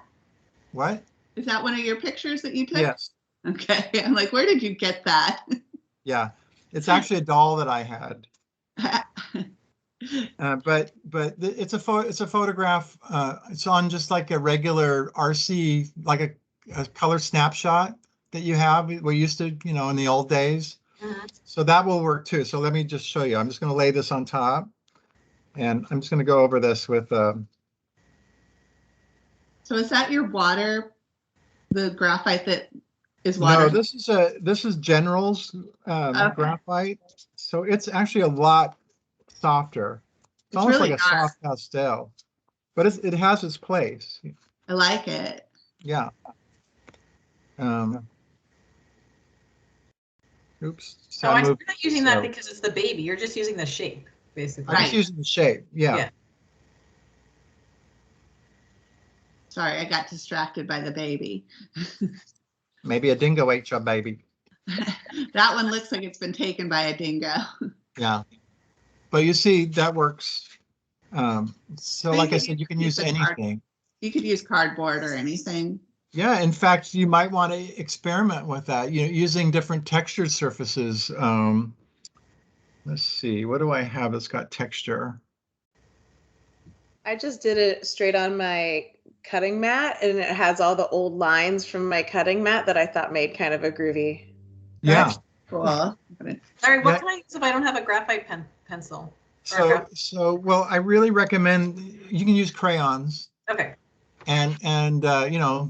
What? Is that one of your pictures that you took? Yes. Okay. I'm like, where did you get that? Yeah, it's actually a doll that I had. But it's a photograph. It's on just like a regular RC, like a color snapshot that you have. We used to, in the old days. So that will work too. So let me just show you. I'm just going to lay this on top. And I'm just going to go over this with. So is that your water, the graphite that is water? No, this is General's graphite. So it's actually a lot softer. It's almost really like a soft pastel, but it has its place. I like it. Yeah. Oops. So I'm not using that because it's the baby. You're just using the shape. Basically. I'm just using the shape. Yeah. Sorry, I got distracted by the baby. Maybe a dingo ate your baby. That one looks like it's been taken by a dingo. Yeah, but you see that works. So But like I said, you can use the anything. You could use cardboard or anything. Yeah, in fact, you might want to experiment with that, using different textured surfaces. Let's see, what do I have that's got texture? I just did it straight on my cutting mat, and it has all the old lines from my cutting mat that I thought made kind of a groovy. Yeah. Cool. Larry, what can I use if I don't have a graphite pencil? Well, I really recommend you can use crayons. Okay. And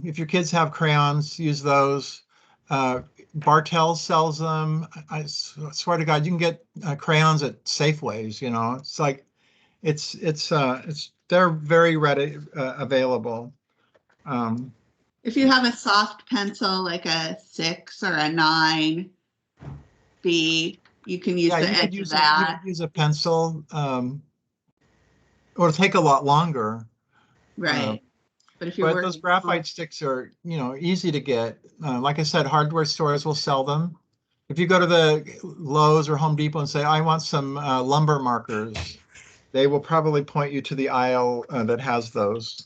if your kids have crayons, use those. Bartell sells them. I swear to God, you can get crayons at Safeways. It's like they're very ready available. If you have a soft pencil like a 6 or a 9B, you can use the edge of that. You could use a pencil, or it'll take a lot longer. Right. But if those graphite sticks are, easy to get. Like I said, hardware stores will sell them. If you go to the Lowe's or Home Depot and say, I want some lumber markers, they will probably point you to the aisle that has those.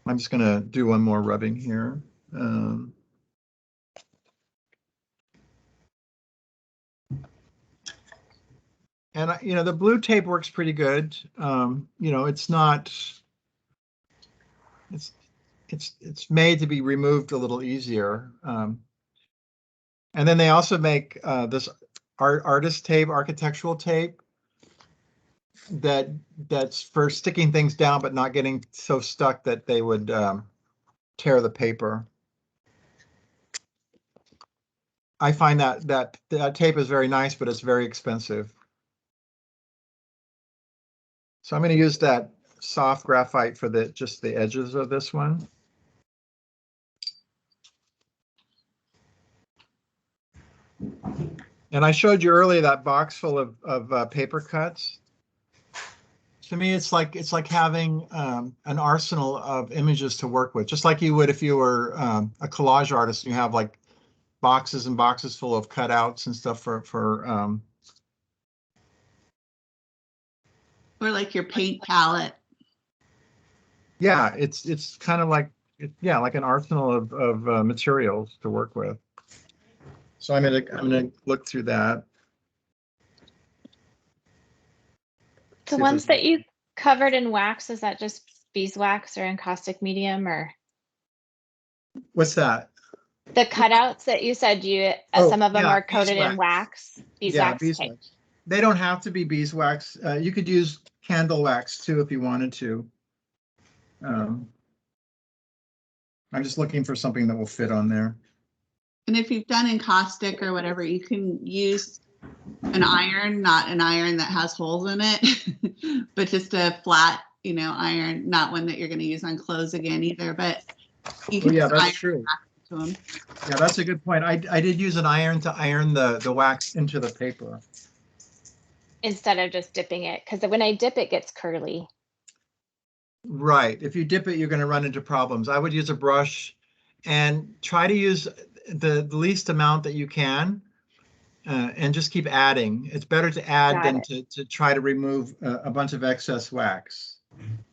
I'm just going to do one more rubbing here. And the blue tape works pretty good. It's not. It's made to be removed a little easier. And then they also make this artist tape, architectural tape. That's for sticking things down, but not getting so stuck that they would tear the paper. I find that tape is very nice, but it's very expensive. So I'm going to use that soft graphite for just the edges of this one. And I showed you earlier that box full of paper cuts. To me, it's like having an arsenal of images to work with, just like you would if you were a collage artist and you have like boxes and boxes full of cutouts and stuff for or like your paint palette. Yeah, it's kind of like like an arsenal of materials to work with. So I'm gonna look through that. The ones that you covered in wax, is that just beeswax or encaustic medium, or? What's that? The cutouts that you said some of them are coated in wax, beeswax. Yeah, beeswax. They don't have to be beeswax. You could use candle wax too if you wanted to. I'm just looking for something that will fit on there. And if you've done encaustic or whatever, you can use an iron, not an iron that has holes in it, but just a flat, iron, not one that you're going to use on clothes again either. But you can that's true. To them. Yeah, that's a good point. I did use an iron to iron the wax into the paper. Instead of just dipping it, because when I dip, it gets curly. Right. If you dip it, you're going to run into problems. I would use a brush and try to use the least amount that you can, and just keep adding. It's better to add than to try to remove a bunch of excess wax.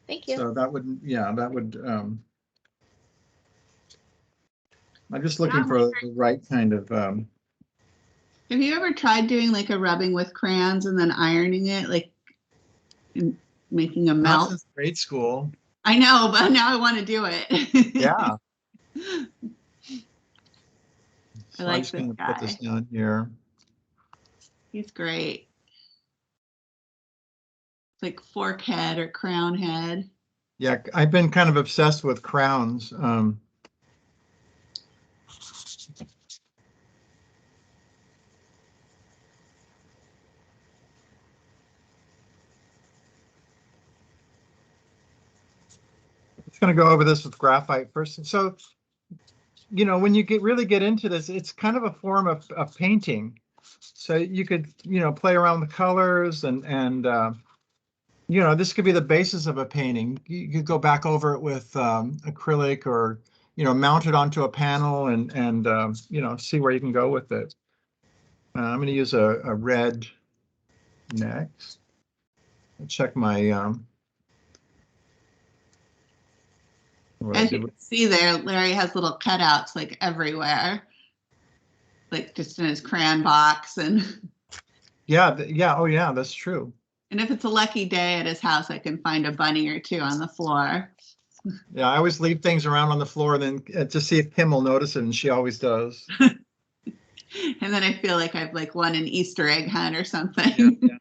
Thank you. So that would. I'm just looking for the right kind of. Have you ever tried doing like a rubbing with crayons and then ironing it, like making a melt? Not since grade school. I know, but now I want to do it. Yeah. I like I'm just going to put this down here. He's great. It's like fork head or crown head. Yeah, I've been kind of obsessed with crowns. Just going to go over this with graphite first. So, when you really get into this, it's kind of a form of painting. So you could, play around with colors and you know, this could be the basis of a painting. You could go back over it with acrylic, or, you know, mount it onto a panel and you know, see where you can go with it. I'm going to use a red next. I'll check my As you can see there, Larry has little cutouts like everywhere, like just in his crayon box. And yeah, oh yeah, that's true. And if it's a lucky day at his house, I can find a bunny or two on the floor. Yeah, I always leave things around on the floor, then to see if Kim will notice it, and she always does. And then I feel like I've like won an Easter egg hunt or something. Yeah.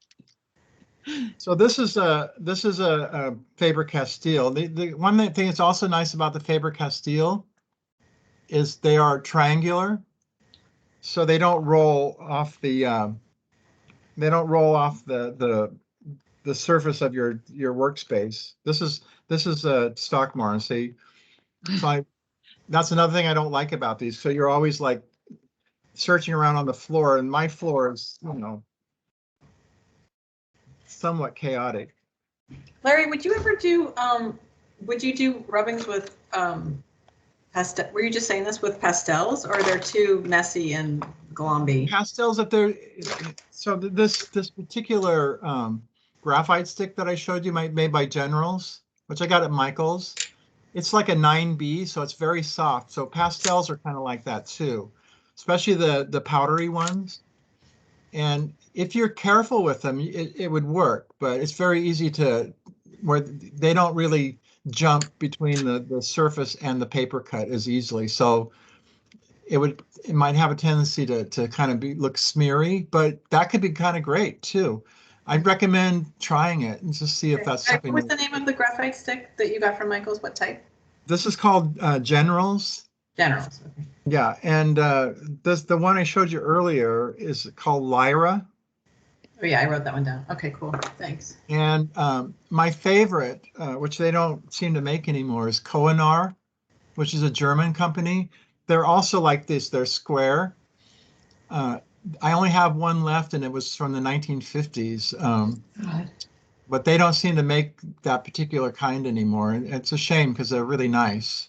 So this is a Faber-Castell. The one thing that's also nice about the Faber-Castell is they are triangular, so they don't roll off the surface of your workspace. This is a Stockmar. See, so that's another thing I don't like about these. So you're always like searching around on the floor, and my floor is, you know, somewhat chaotic. Larry, would you ever do would you do rubbings with pastel? Were you just saying this with pastels, or they're too messy and glomby? Pastels, that they're, so this particular graphite stick that I showed you, made by Generals, which I got at Michael's, it's like a 9B, so it's very soft. So pastels are kind of like that too, especially the powdery ones. And if you're careful with them, it would work, but it's very easy where they don't really jump between the surface and the paper cut as easily. So it might have a tendency to kind of look smeary, but that could be kind of great too. I'd recommend trying it and just see if that's something. What's the name of the graphite stick that you got from Michael's? What type? This is called Generals. Generals. Okay. Yeah, and the one I showed you earlier is called Lyra. Oh yeah, I wrote that one down. Okay, cool. Thanks. And my favorite, which they don't seem to make anymore, is Koenar, which is a German company. They're also like this. They're square. I only have one left, and it was from the 1950s. But they don't seem to make that particular kind anymore. And it's a shame because they're really nice.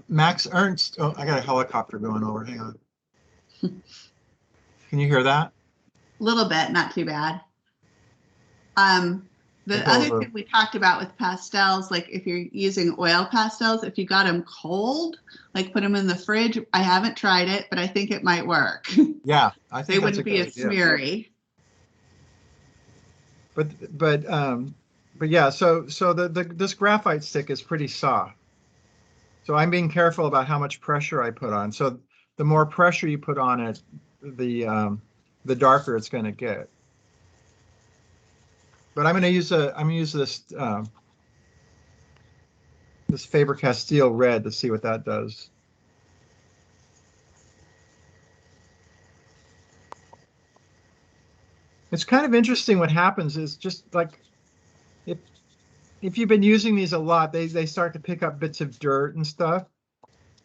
Max Ernst, oh, I got a helicopter going over. Hang on. Can you hear that? A little bit, not too bad. The other thing we talked about with pastels, like if you're using oil pastels, if you got them cold, like put them in the fridge. I haven't tried it, but I think it might work. Yeah, I think they wouldn't be as smeary. But yeah, so this graphite stick is pretty soft. So I'm being careful about how much pressure I put on. So the more pressure you put on it, the darker it's going to get. But I'm going to use this this Faber-Castell red to see what that does. It's kind of interesting. What happens is, just like if you've been using these a lot, they start to pick up bits of dirt and stuff,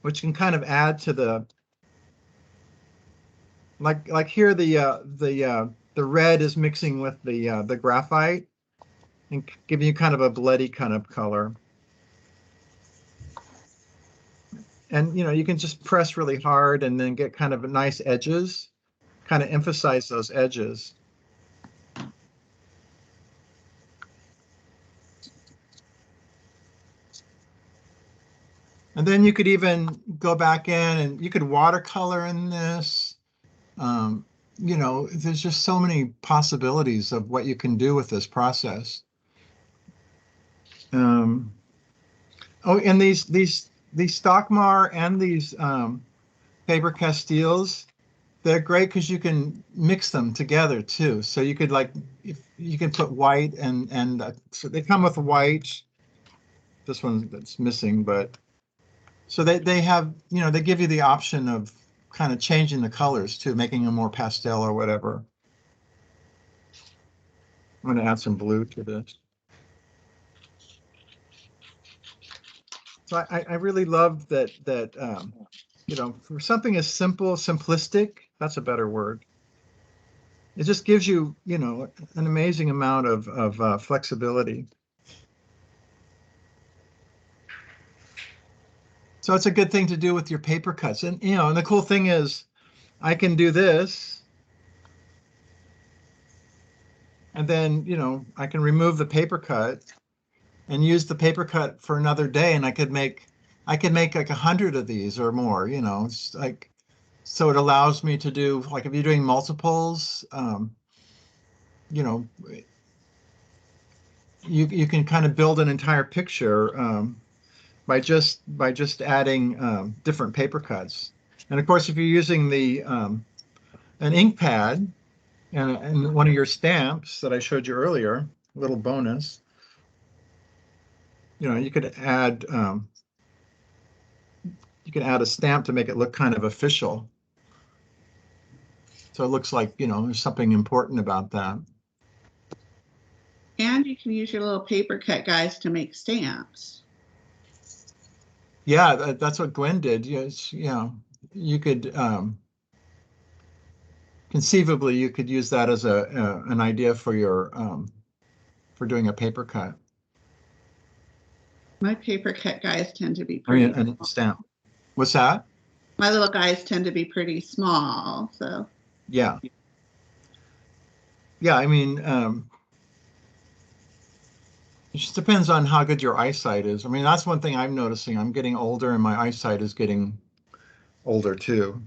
which can kind of add to the, like here the red is mixing with the graphite and giving you kind of a bloody kind of color. And you know, you can just press really hard and then get kind of nice edges, kind of emphasize those edges. And then you could even go back in and you could watercolor in this. You know, there's just so many possibilities of what you can do with this process. Oh, and these Stockmar and these Faber-Castells, they're great because you can mix them together too. So you could you can put white and so they come with white. This one that's missing, but so they have, you know, they give you the option of kind of changing the colors too, making them more pastel or whatever. I'm going to add some blue to this. So I really love that you know, for something as simplistic, that's a better word. it just gives you, you know, an amazing amount of flexibility. So it's a good thing to do with your paper cuts. And, you know, and the cool thing is I can do this. And then, you know, I can remove the paper cut and use the paper cut for another day. And I could make like 100 of these or more, you know, it's like, so it allows me to do, like if you're doing multiples, you know, you can kind of build an entire picture by just adding different paper cuts. And of course, if you're using the an ink pad and one of your stamps that I showed you earlier, a little bonus, you know, you could add a stamp to make it look kind of official. So it looks like, you know, there's something important about that. And you can use your little paper cut guys to make stamps. Yeah, that's what Gwen did. Yes, you know, you could conceivably you could use that as an idea for your for doing a paper cut. My paper cut guys tend to be pretty small. A stamp. What's that? My little guys tend to be pretty small, so. Yeah. Yeah, I mean, it just depends on how good your eyesight is. I mean, that's one thing I'm noticing. I'm getting older and my eyesight is getting older too,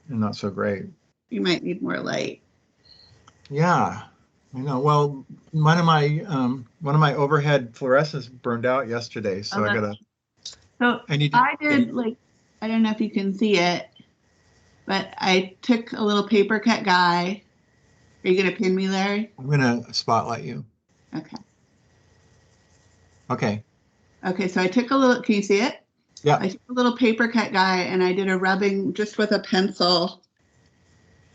and not so great. You might need more light. Yeah, I know. Well, one of my overhead fluorescents burned out yesterday, so I did like, I don't know if you can see it, but I took a little paper cut guy. Are you gonna pin me, Larry? I'm gonna spotlight you. Okay. Okay. Okay, so I took a little, can you see it? Yeah. I took a little paper cut guy and I did a rubbing just with a pencil.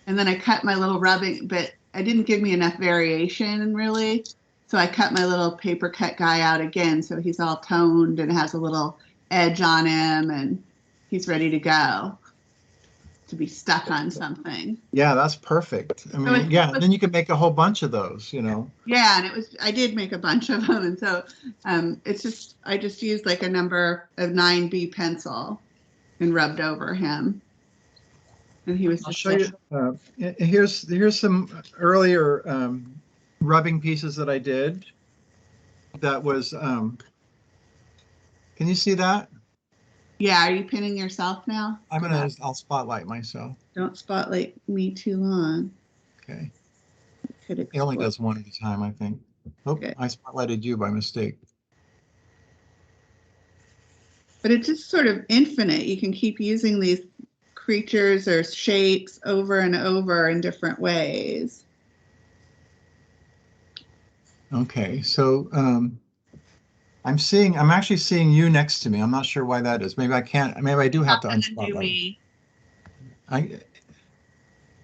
And then I cut my little rubbing, but I didn't give me enough variation really. So I cut my little paper cut guy out again. So he's all toned and has a little edge on him and he's ready to go, to be stuck on something. Yeah, that's perfect. I mean, yeah, then you can make a whole bunch of those, you know. Yeah, and I did make a bunch of them. And so I just used like a number of 9B pencil and rubbed over him. And he was. I'll show you. Here's some earlier rubbing pieces that I did. That was. Can you see that? Yeah. Are you pinning yourself now? I'll spotlight myself. Don't spotlight me too long. Okay. It only does one at a time, I think. Oh, okay. I spotlighted you by mistake. But it's just sort of infinite. You can keep using these creatures or shapes over and over in different ways. Okay, so I'm actually seeing you next to me. I'm not sure why that is. Maybe I can't. Maybe I do have to unspotlight.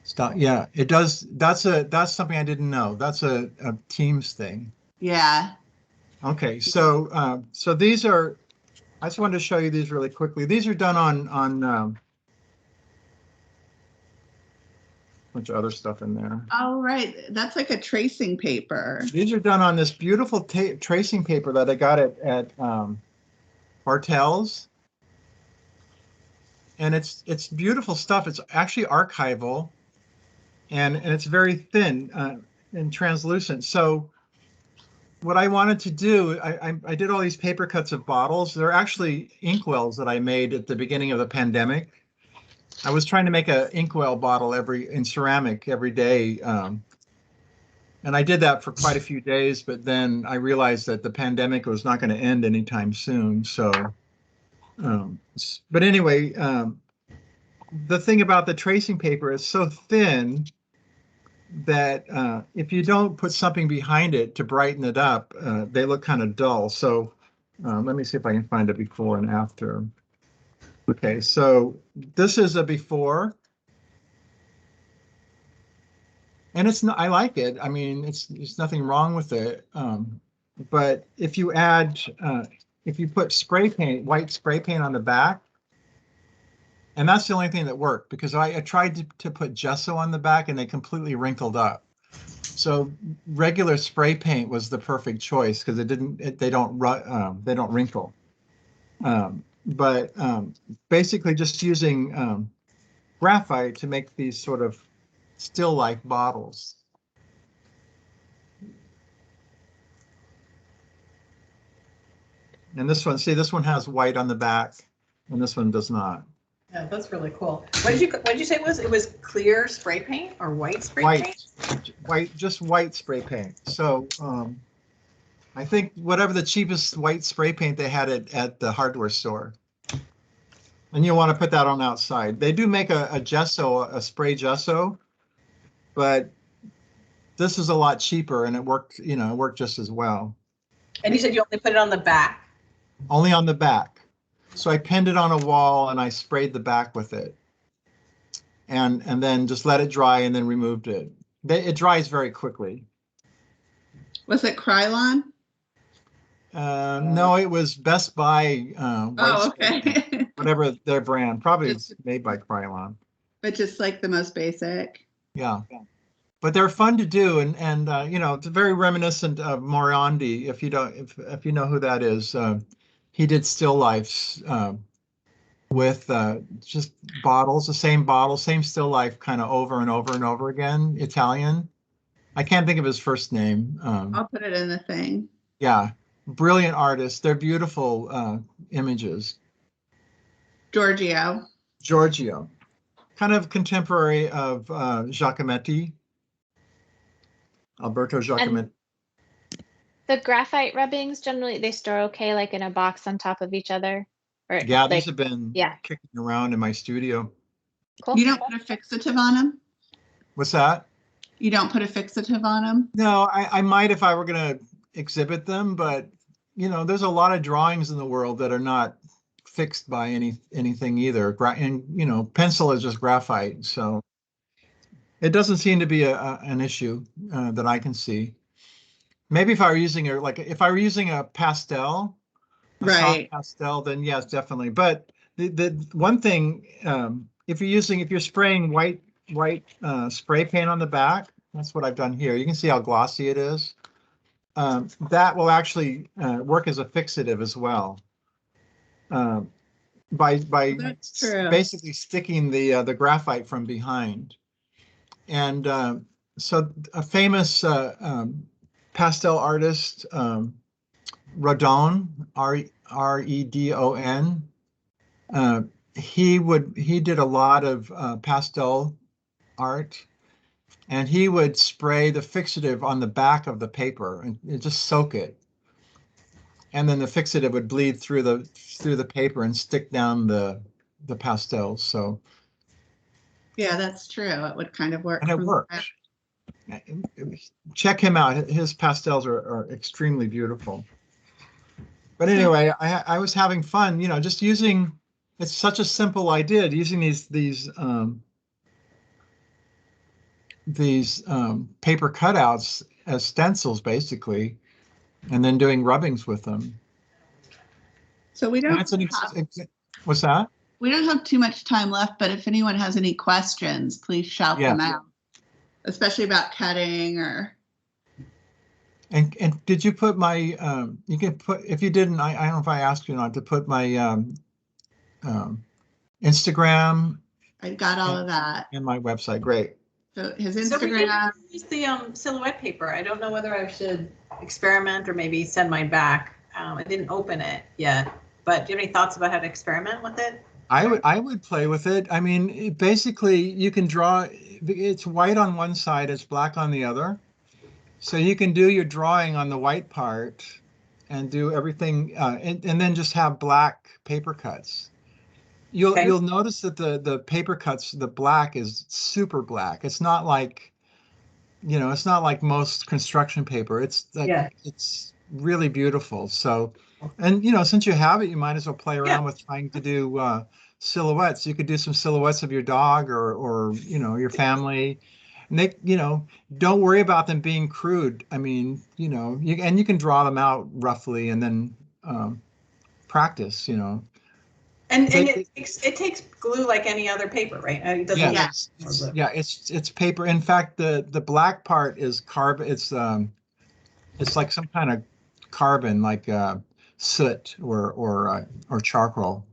Stop. Yeah, it does. That's something I didn't know. That's a Teams thing. Yeah. Okay, so so these are. I just wanted to show you these really quickly. These are done on a bunch of other stuff in there. Oh, right. That's like a tracing paper. These are done on this beautiful tracing paper that I got at Bartell's. And it's beautiful stuff. It's actually archival and it's very thin and translucent. So what I wanted to do, I did all these paper cuts of bottles. They're actually inkwells that I made at the beginning of the pandemic. I was trying to make an inkwell bottle in ceramic every day. And I did that for quite a few days, but then I realized that the pandemic was not going to end anytime soon. So, but anyway, the thing about the tracing paper is so thin that if you don't put something behind it to brighten it up, they look kind of dull. So let me see if I can find a before and after. Okay, so this is a before. And it's not, I like it. I mean, there's nothing wrong with it. But if you add, if you put spray paint, white spray paint on the back, And that's the only thing that worked, because I tried to put gesso on the back and they completely wrinkled up. So regular spray paint was the perfect choice because they don't wrinkle. But basically just using graphite to make these sort of still life bottles. And this one has white on the back, and this one does not. Yeah, that's really cool. What did you say it was clear spray paint or white spray paint? Just white spray paint. So I think whatever the cheapest white spray paint they had at the hardware store. And you want to put that on outside. They do make a gesso, a spray gesso, but this is a lot cheaper, and it worked just as well. And you said you only put it on the back? Only on the back. So I pinned it on a wall and I sprayed the back with it. And then just let it dry and then removed it. It dries very quickly. Was it Krylon? No, it was Best Buy. Okay. Whatever their brand. Probably it's made by Krylon. But just like the most basic. Yeah. But they're fun to do, and it's very reminiscent of Morandi. If you know who that is, he did still lifes with just bottles, the same bottle, same still life, kind of over and over and over again. Italian. I can't think of his first name. I'll put it in the thing. Yeah, brilliant artist. They're beautiful images. Giorgio, kind of contemporary of Giacometti. Alberto Giacometti. The graphite rubbings, generally they store okay, like in a box on top of each other. Or yeah, these have been kicking around in my studio. Cool. You don't put a fixative on them? What's that? You don't put a fixative on them? No, I might if I were going to exhibit them, but there's a lot of drawings in the world that are not fixed by anything either. And pencil is just graphite, so it doesn't seem to be an issue that I can see. Maybe if I were using a pastel, soft pastel, then yes, definitely. But the one thing, if you're spraying white spray paint on the back, that's what I've done here. You can see how glossy it is. That will actually work as a fixative as well. By basically sticking the graphite from behind. And so a famous pastel artist, Redon, Redon, he did a lot of pastel art, and he would spray the fixative on the back of the paper and just soak it. And then the fixative would bleed through the paper and stick down the pastels. So yeah, that's true. It would kind of work. And it works. Check him out. His pastels are extremely beautiful. But anyway, I was having fun, just using. It's such a simple idea, using these paper cutouts as stencils, basically, and then doing rubbings with them. So we don't. What's that? We don't have too much time left, but if anyone has any questions, please shout them out, especially about cutting or. And did you put my? You can put, if you didn't. I don't know if I asked you or not to put my Instagram. I got all of that. And my website. Great. So his Instagram. So we didn't use the silhouette paper. I don't know whether I should experiment or maybe send mine back. I didn't open it yet, but do you have any thoughts about how to experiment with it? I would play with it. I mean, basically, you can draw. It's white on one side, it's black on the other. So you can do your drawing on the white part and do everything, and then just have black paper cuts. You'll notice that the paper cuts, the black is super black. It's not like, it's not like most construction paper. It's it's really beautiful. So, and since you have it, you might as well play around with trying to do silhouettes. You could do some silhouettes of your dog or your family. And they, don't worry about them being crude. I mean, you can draw them out roughly and then practice, And it takes glue like any other paper, right? It doesn't. Yeah, it's paper. In fact, the black part is carbon. It's like some kind of carbon, like soot or charcoal.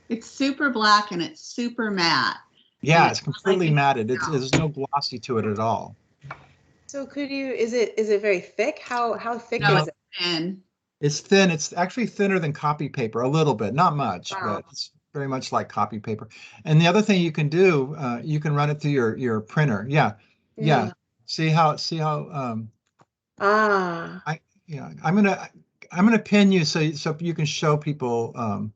It's super black and it's super matte. Yeah, it's completely matted. There's no glossy to it at all. So is it very thick? How thick is it? Thin. It's thin. It's actually thinner than copy paper, a little bit, not much, but it's very much like copy paper. And the other thing you can do, you can run it through your printer. Yeah. See how I'm gonna pin you so you can show people.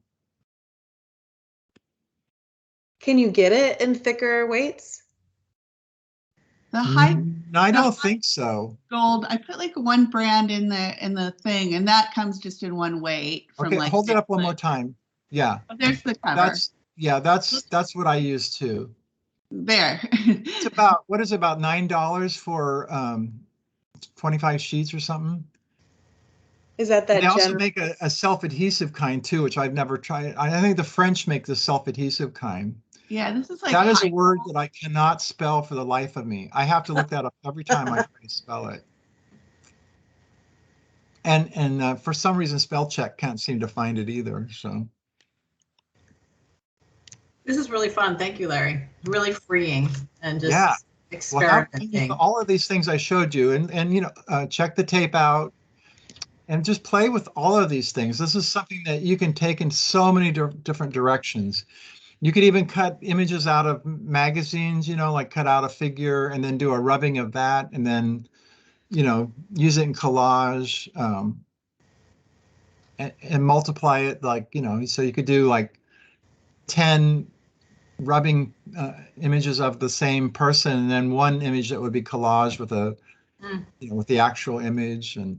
Can you get it in thicker weights? The high. I don't think so. Gold. I put like one brand in the thing, and that comes just in one weight. From Okay, hold it up one more time. Yeah. Oh, there's the cover. That's what I use too. There. It's about about $9 for 25 sheets or something. Is that They also make a self-adhesive kind too, which I've never tried. I think the French make the self-adhesive kind. Yeah, this is like that is a word that I cannot spell for the life of me. I have to look that up every time I try to spell it. And for some reason, spell check can't seem to find it either. So this is really fun. Thank you, Larry. Really freeing and just experimenting. Well, all of these things I showed you, and check the tape out. And just play with all of these things. This is something that you can take in so many different directions. You could even cut images out of magazines, like cut out a figure and then do a rubbing of that, and then, use it in collage, and multiply it, like, so you could do like 10 rubbing images of the same person, and then one image that would be collaged with with the actual image, and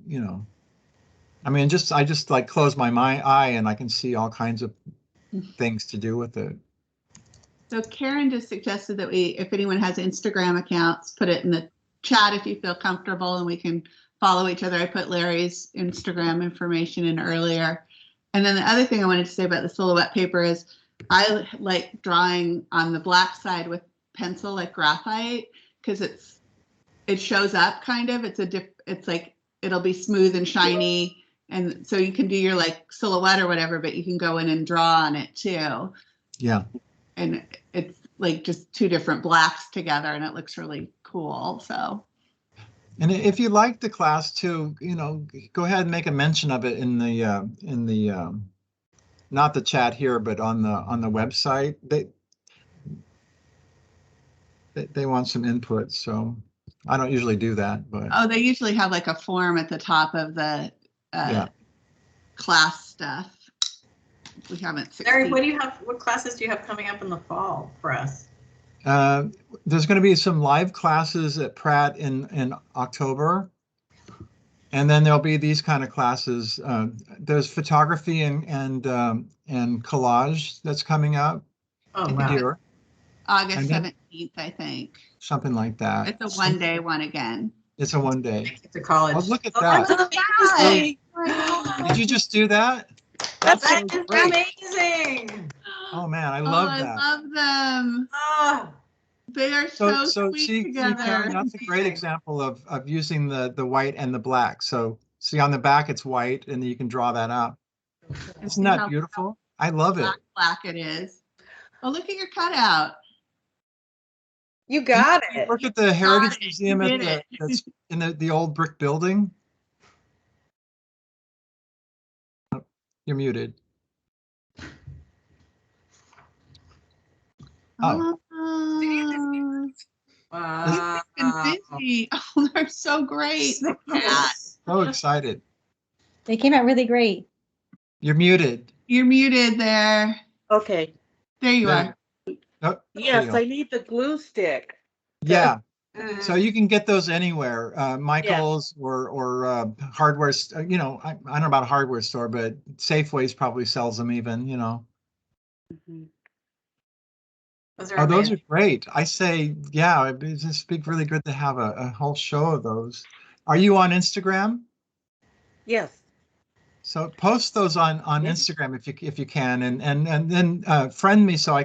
I mean, I just like close my eye and I can see all kinds of things to do with it. So Karen just suggested that if anyone has Instagram accounts, put it in the chat if you feel comfortable, and we can follow each other. I put Larry's Instagram information in earlier. And then the other thing I wanted to say about the silhouette paper is I like drawing on the black side with pencil, like graphite, because it shows up kind of. It's like it'll be smooth and shiny. And so you can do your like silhouette or whatever, but you can go in and draw on it too. Yeah. And it's like just two different blacks together, and it looks really cool. So. And if you like the class too, go ahead and make a mention of it in the not the chat here, but on the website. They want some input, so I don't usually do that, but. Oh, they usually have like a form at the top of the class stuff. We haven't. Larry, what classes do you have coming up in the fall for us? There's going to be some live classes at Pratt in October, and then there'll be these kind of classes. There's photography and collage that's coming up. Oh, wow. Here. August 17th, I think. Something like that. It's a one-day one again. It's a one-day. To college. Oh, look at that. Did you just do that? That's amazing. Oh man, I love that. I love them. Oh. They are so sweet together. Karen, that's a great example of using the white and the black. So see on the back it's white, and you can draw that out. Isn't that beautiful? I love it. Black it is. Oh, look at your cutout. You got it. Look at the Heritage Museum that's in the old brick building. Oh, you're muted. Oh. Wow. Busy. Oh, they're so great. So excited. They came out really great. You're muted. You're muted there. Okay. There you are. Oh, yes, I need the glue stick. Yeah. So you can get those anywhere, Michael's or hardware. I don't know about a hardware store, but Safeways probably sells them even. Mm-hmm. Those are great. I say, yeah, it'd just be really good to have a whole show of those. Are you on Instagram? Yes. So post those on Instagram if you can, and then friend me so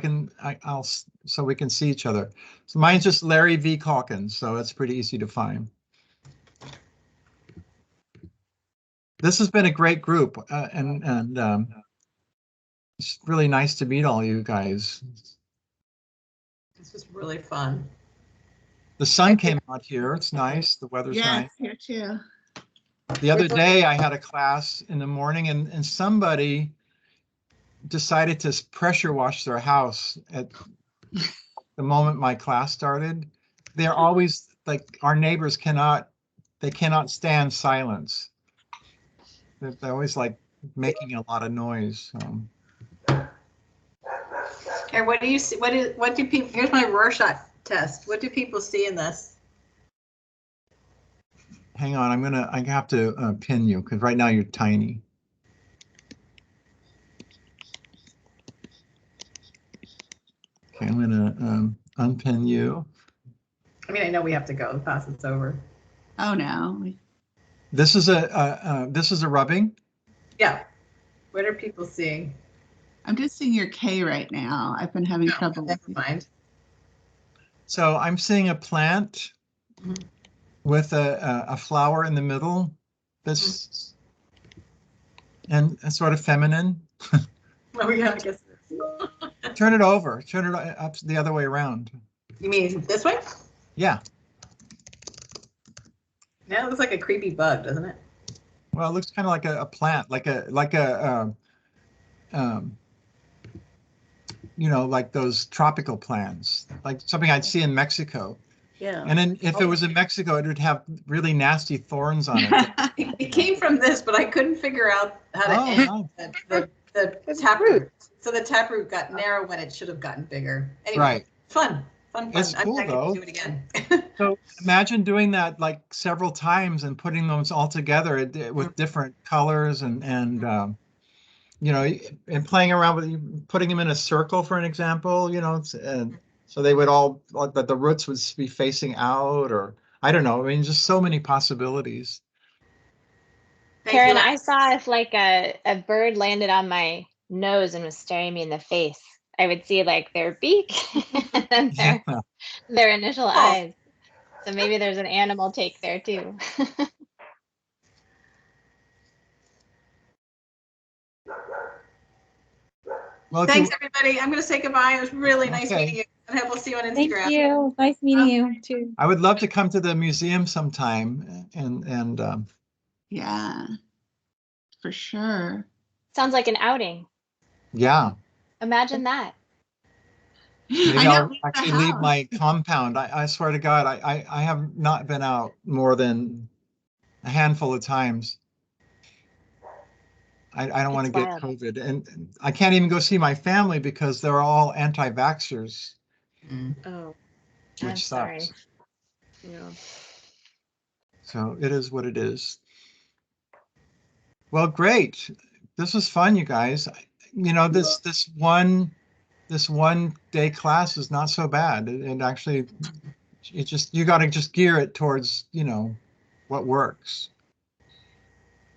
so we can see each other. So mine's just Larry V. Calkins, so it's pretty easy to find. This has been a great group, and it's really nice to meet all you guys. This was really fun. The sun came out here. It's nice. The weather's nice. Here too. The other day I had a class in the morning and somebody decided to pressure wash their house at the moment my class started. They're always like, our neighbors cannot stand silence. They're always like making a lot of noise. Okay, what do you see? What do people, here's my Rorschach test. What do people see in this? Hang on, I have to pin you because right now you're tiny. Okay, I'm gonna unpin you. I mean, I know we have to go. The class is over. Oh no. This is a rubbing. Yeah. What are people seeing? I'm just seeing your K right now. I've been having trouble. Never mind. So I'm seeing a plant with a flower in the middle. That's and sort of feminine. Oh yeah, I guess. Turn it over. Turn it up the other way around. You mean this way? Yeah. Yeah, it looks like a creepy bug, doesn't it? Well, it looks kind of like a plant, like you know, like those tropical plants, like something I'd see in Mexico. Yeah. And then if it was in Mexico, it would have really nasty thorns on it. It came from this, but I couldn't figure out how to end the taproot. So the taproot got narrow when it should have gotten bigger. Anyway, Right. Fun. It's cool, I'm though. do it again. So imagine doing that like several times and putting those all together with different colors and you know, and playing around with putting them in a circle, for an example, you know, and so they would all, that the roots would be facing out, or I don't know. I mean, just so many possibilities. Karen, I saw if like a bird landed on my nose and was staring me in the face, I would see like their beak and then their initial eyes. So maybe there's an animal take there too. Well, thanks everybody. I'm going to say goodbye. It was really nice meeting you. And we'll see you on Instagram. Thank you. Nice meeting you too. I would love to come to the museum sometime and yeah, for sure. Sounds like an outing. Yeah. Imagine that. Maybe I'll actually leave my compound. I swear to God, I have not been out more than a handful of times. I don't want to get COVID, and I can't even go see my family because they're all anti-vaxxers. Oh, which sucks. yeah. So it is what it is. Well, great. This was fun, you guys. You know, this one day class is not so bad. It actually, you got to just gear it towards, you know, what works.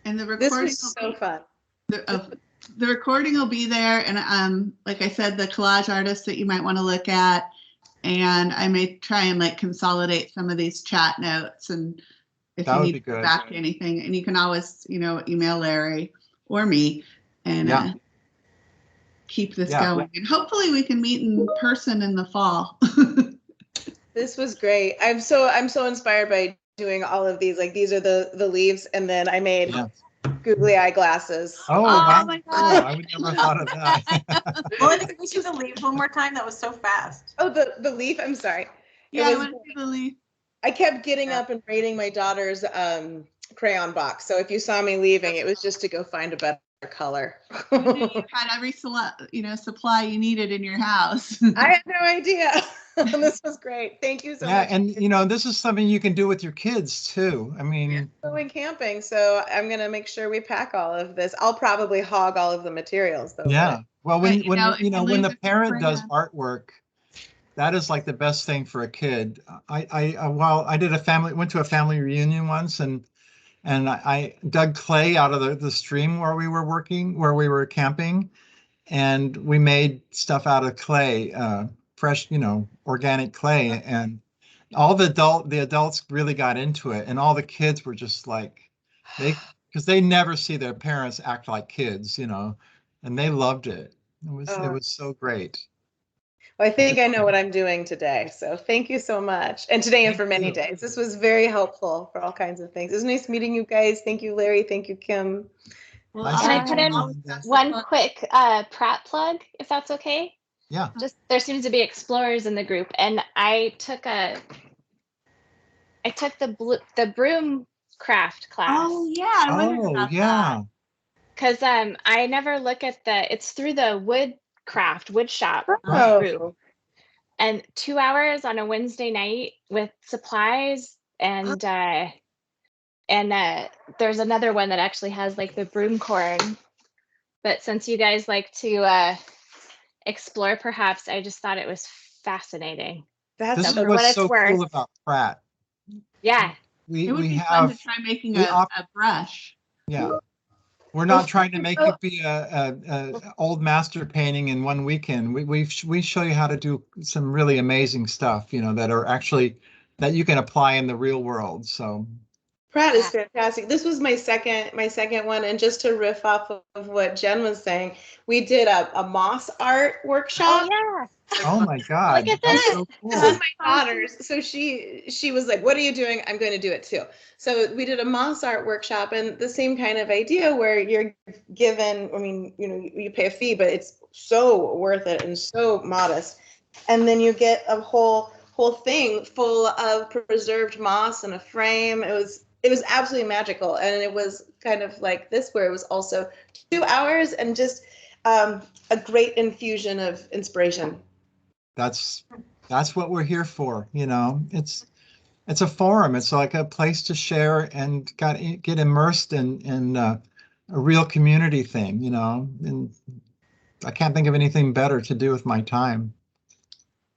And the recording this was so fun. The recording will be there, and like I said, the collage artists that you might want to look at, and I may try and like consolidate some of these chat notes, and if you need to go back to anything, and you can always, you know, email Larry or me, and keep this going, and hopefully we can meet in person in the fall. This was great. I'm so inspired by doing all of these. Like, these are the leaves, and then I made googly eye glasses. Oh wow. My God. I would never thought of that. Well, I think we should do the leaf one more time. That was so fast. Oh, the leaf. I'm sorry. Yeah, I want to see the leaf. I kept getting up and raiding my daughter's crayon box. So if you saw me leaving, it was just to go find a better color. You had every supply you needed in your house. I had no idea. This was great. Thank you so much. Yeah, and you know, this is something you can do with your kids too. I mean, going camping, so I'm gonna make sure we pack all of this. I'll probably hog all of the materials though. Yeah. Well, when the parent does artwork, that is like the best thing for a kid. I went to a family reunion once, and and I dug clay out of the stream where we were camping, and we made stuff out of clay, fresh, organic clay, and all the adults really got into it, and all the kids were just like, because they never see their parents act like kids, and they loved it. It was so great. Well, I think I know what I'm doing today. So thank you so much. And today and for many days. This was very helpful for all kinds of things. It was nice meeting you guys. Thank you, Larry. Thank you, Kim. Well, Can I put in one quick Pratt plug, if that's okay? Yeah. Just there seems to be explorers in the group, and I took the broom craft class. Oh yeah, I wondered about that. Because I never look at it's through the wood shop group, and 2 hours on a Wednesday night with supplies, and there's another one that actually has like the broom corn. But since you guys like to explore, perhaps, I just thought it was fascinating. This is what's so cool about Pratt. Yeah. It would be fun to try making a brush. Yeah. We're not trying to make it be a old master painting in one weekend. We show you how to do some really amazing stuff, that are actually that you can apply in the real world. So Pratt is fantastic. This was my second one, and just to riff off of what Jen was saying, we did a moss art workshop. Oh yeah. Oh my God. Look at this. So cool. This is my daughter's. So she was like, "What are you doing? I'm going to do it too." So we did a moss art workshop, and the same kind of idea where you're given, I mean, you pay a fee, but it's so worth it and so modest. And then you get a whole thing full of preserved moss and a frame. It was absolutely magical. And it was kind of like this, where it was also 2 hours and just a great infusion of inspiration. That's what we're here for. It's a forum. It's like a place to share and get immersed in a real community thing, and I can't think of anything better to do with my time.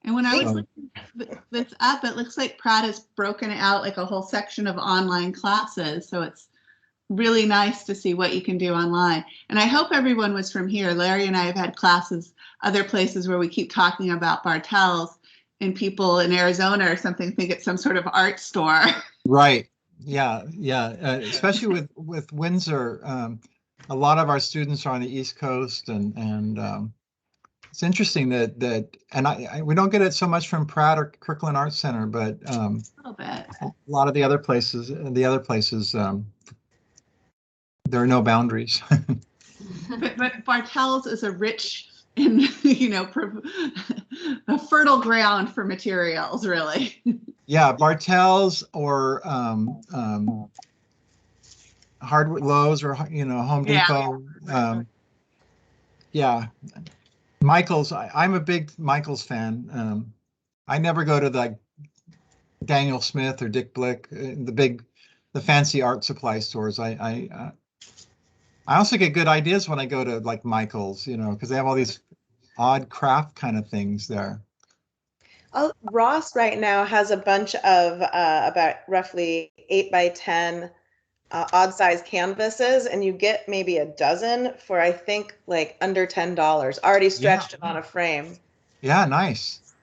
And when I was looking this up, it looks like Pratt has broken out like a whole section of online classes. So it's really nice to see what you can do online. And I hope everyone was from here. Larry and I have had classes other places where we keep talking about Bartels, and people in Arizona or something think it's some sort of art store. Right. Yeah. Yeah. Especially with Windsor, a lot of our students are on the East Coast, and it's interesting that we don't get it so much from Pratt or Kirkland Art Center, but a little bit. A lot of the other places, there are no boundaries. but Bartels is a rich and a fertile ground for materials, really. Yeah, Bartels or Hardwood Lowe's or Home Depot. Yeah, Michael's. I'm a big Michael's fan. I never go to the Daniel Smith or Dick Blick, the fancy art supply stores. I also get good ideas when I go to like Michael's, because they have all these odd craft kind of things there. Ross right now has a bunch of about roughly 8 by 10 odd size canvases, and you get maybe a dozen for, I think, like under $10, already stretched on a frame. Yeah, nice.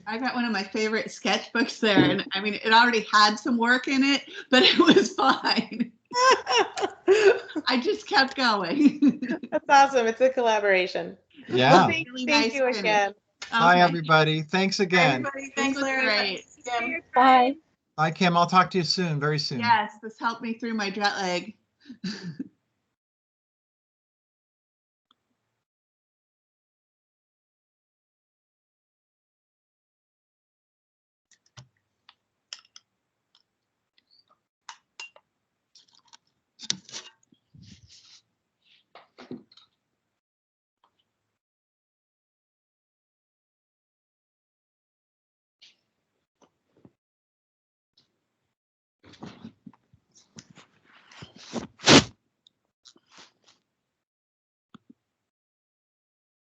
I got one of my favorite sketchbooks there, and I mean, it already had some work in it, but it was fine. I just kept going. That's awesome. It's a collaboration. Yeah. Well, thank you again. Bye, everybody. Thanks again. Everybody, thanks, Larry. Bye. Bye, Kim. I'll talk to you soon, very soon. Yes, this helped me through my jet lag.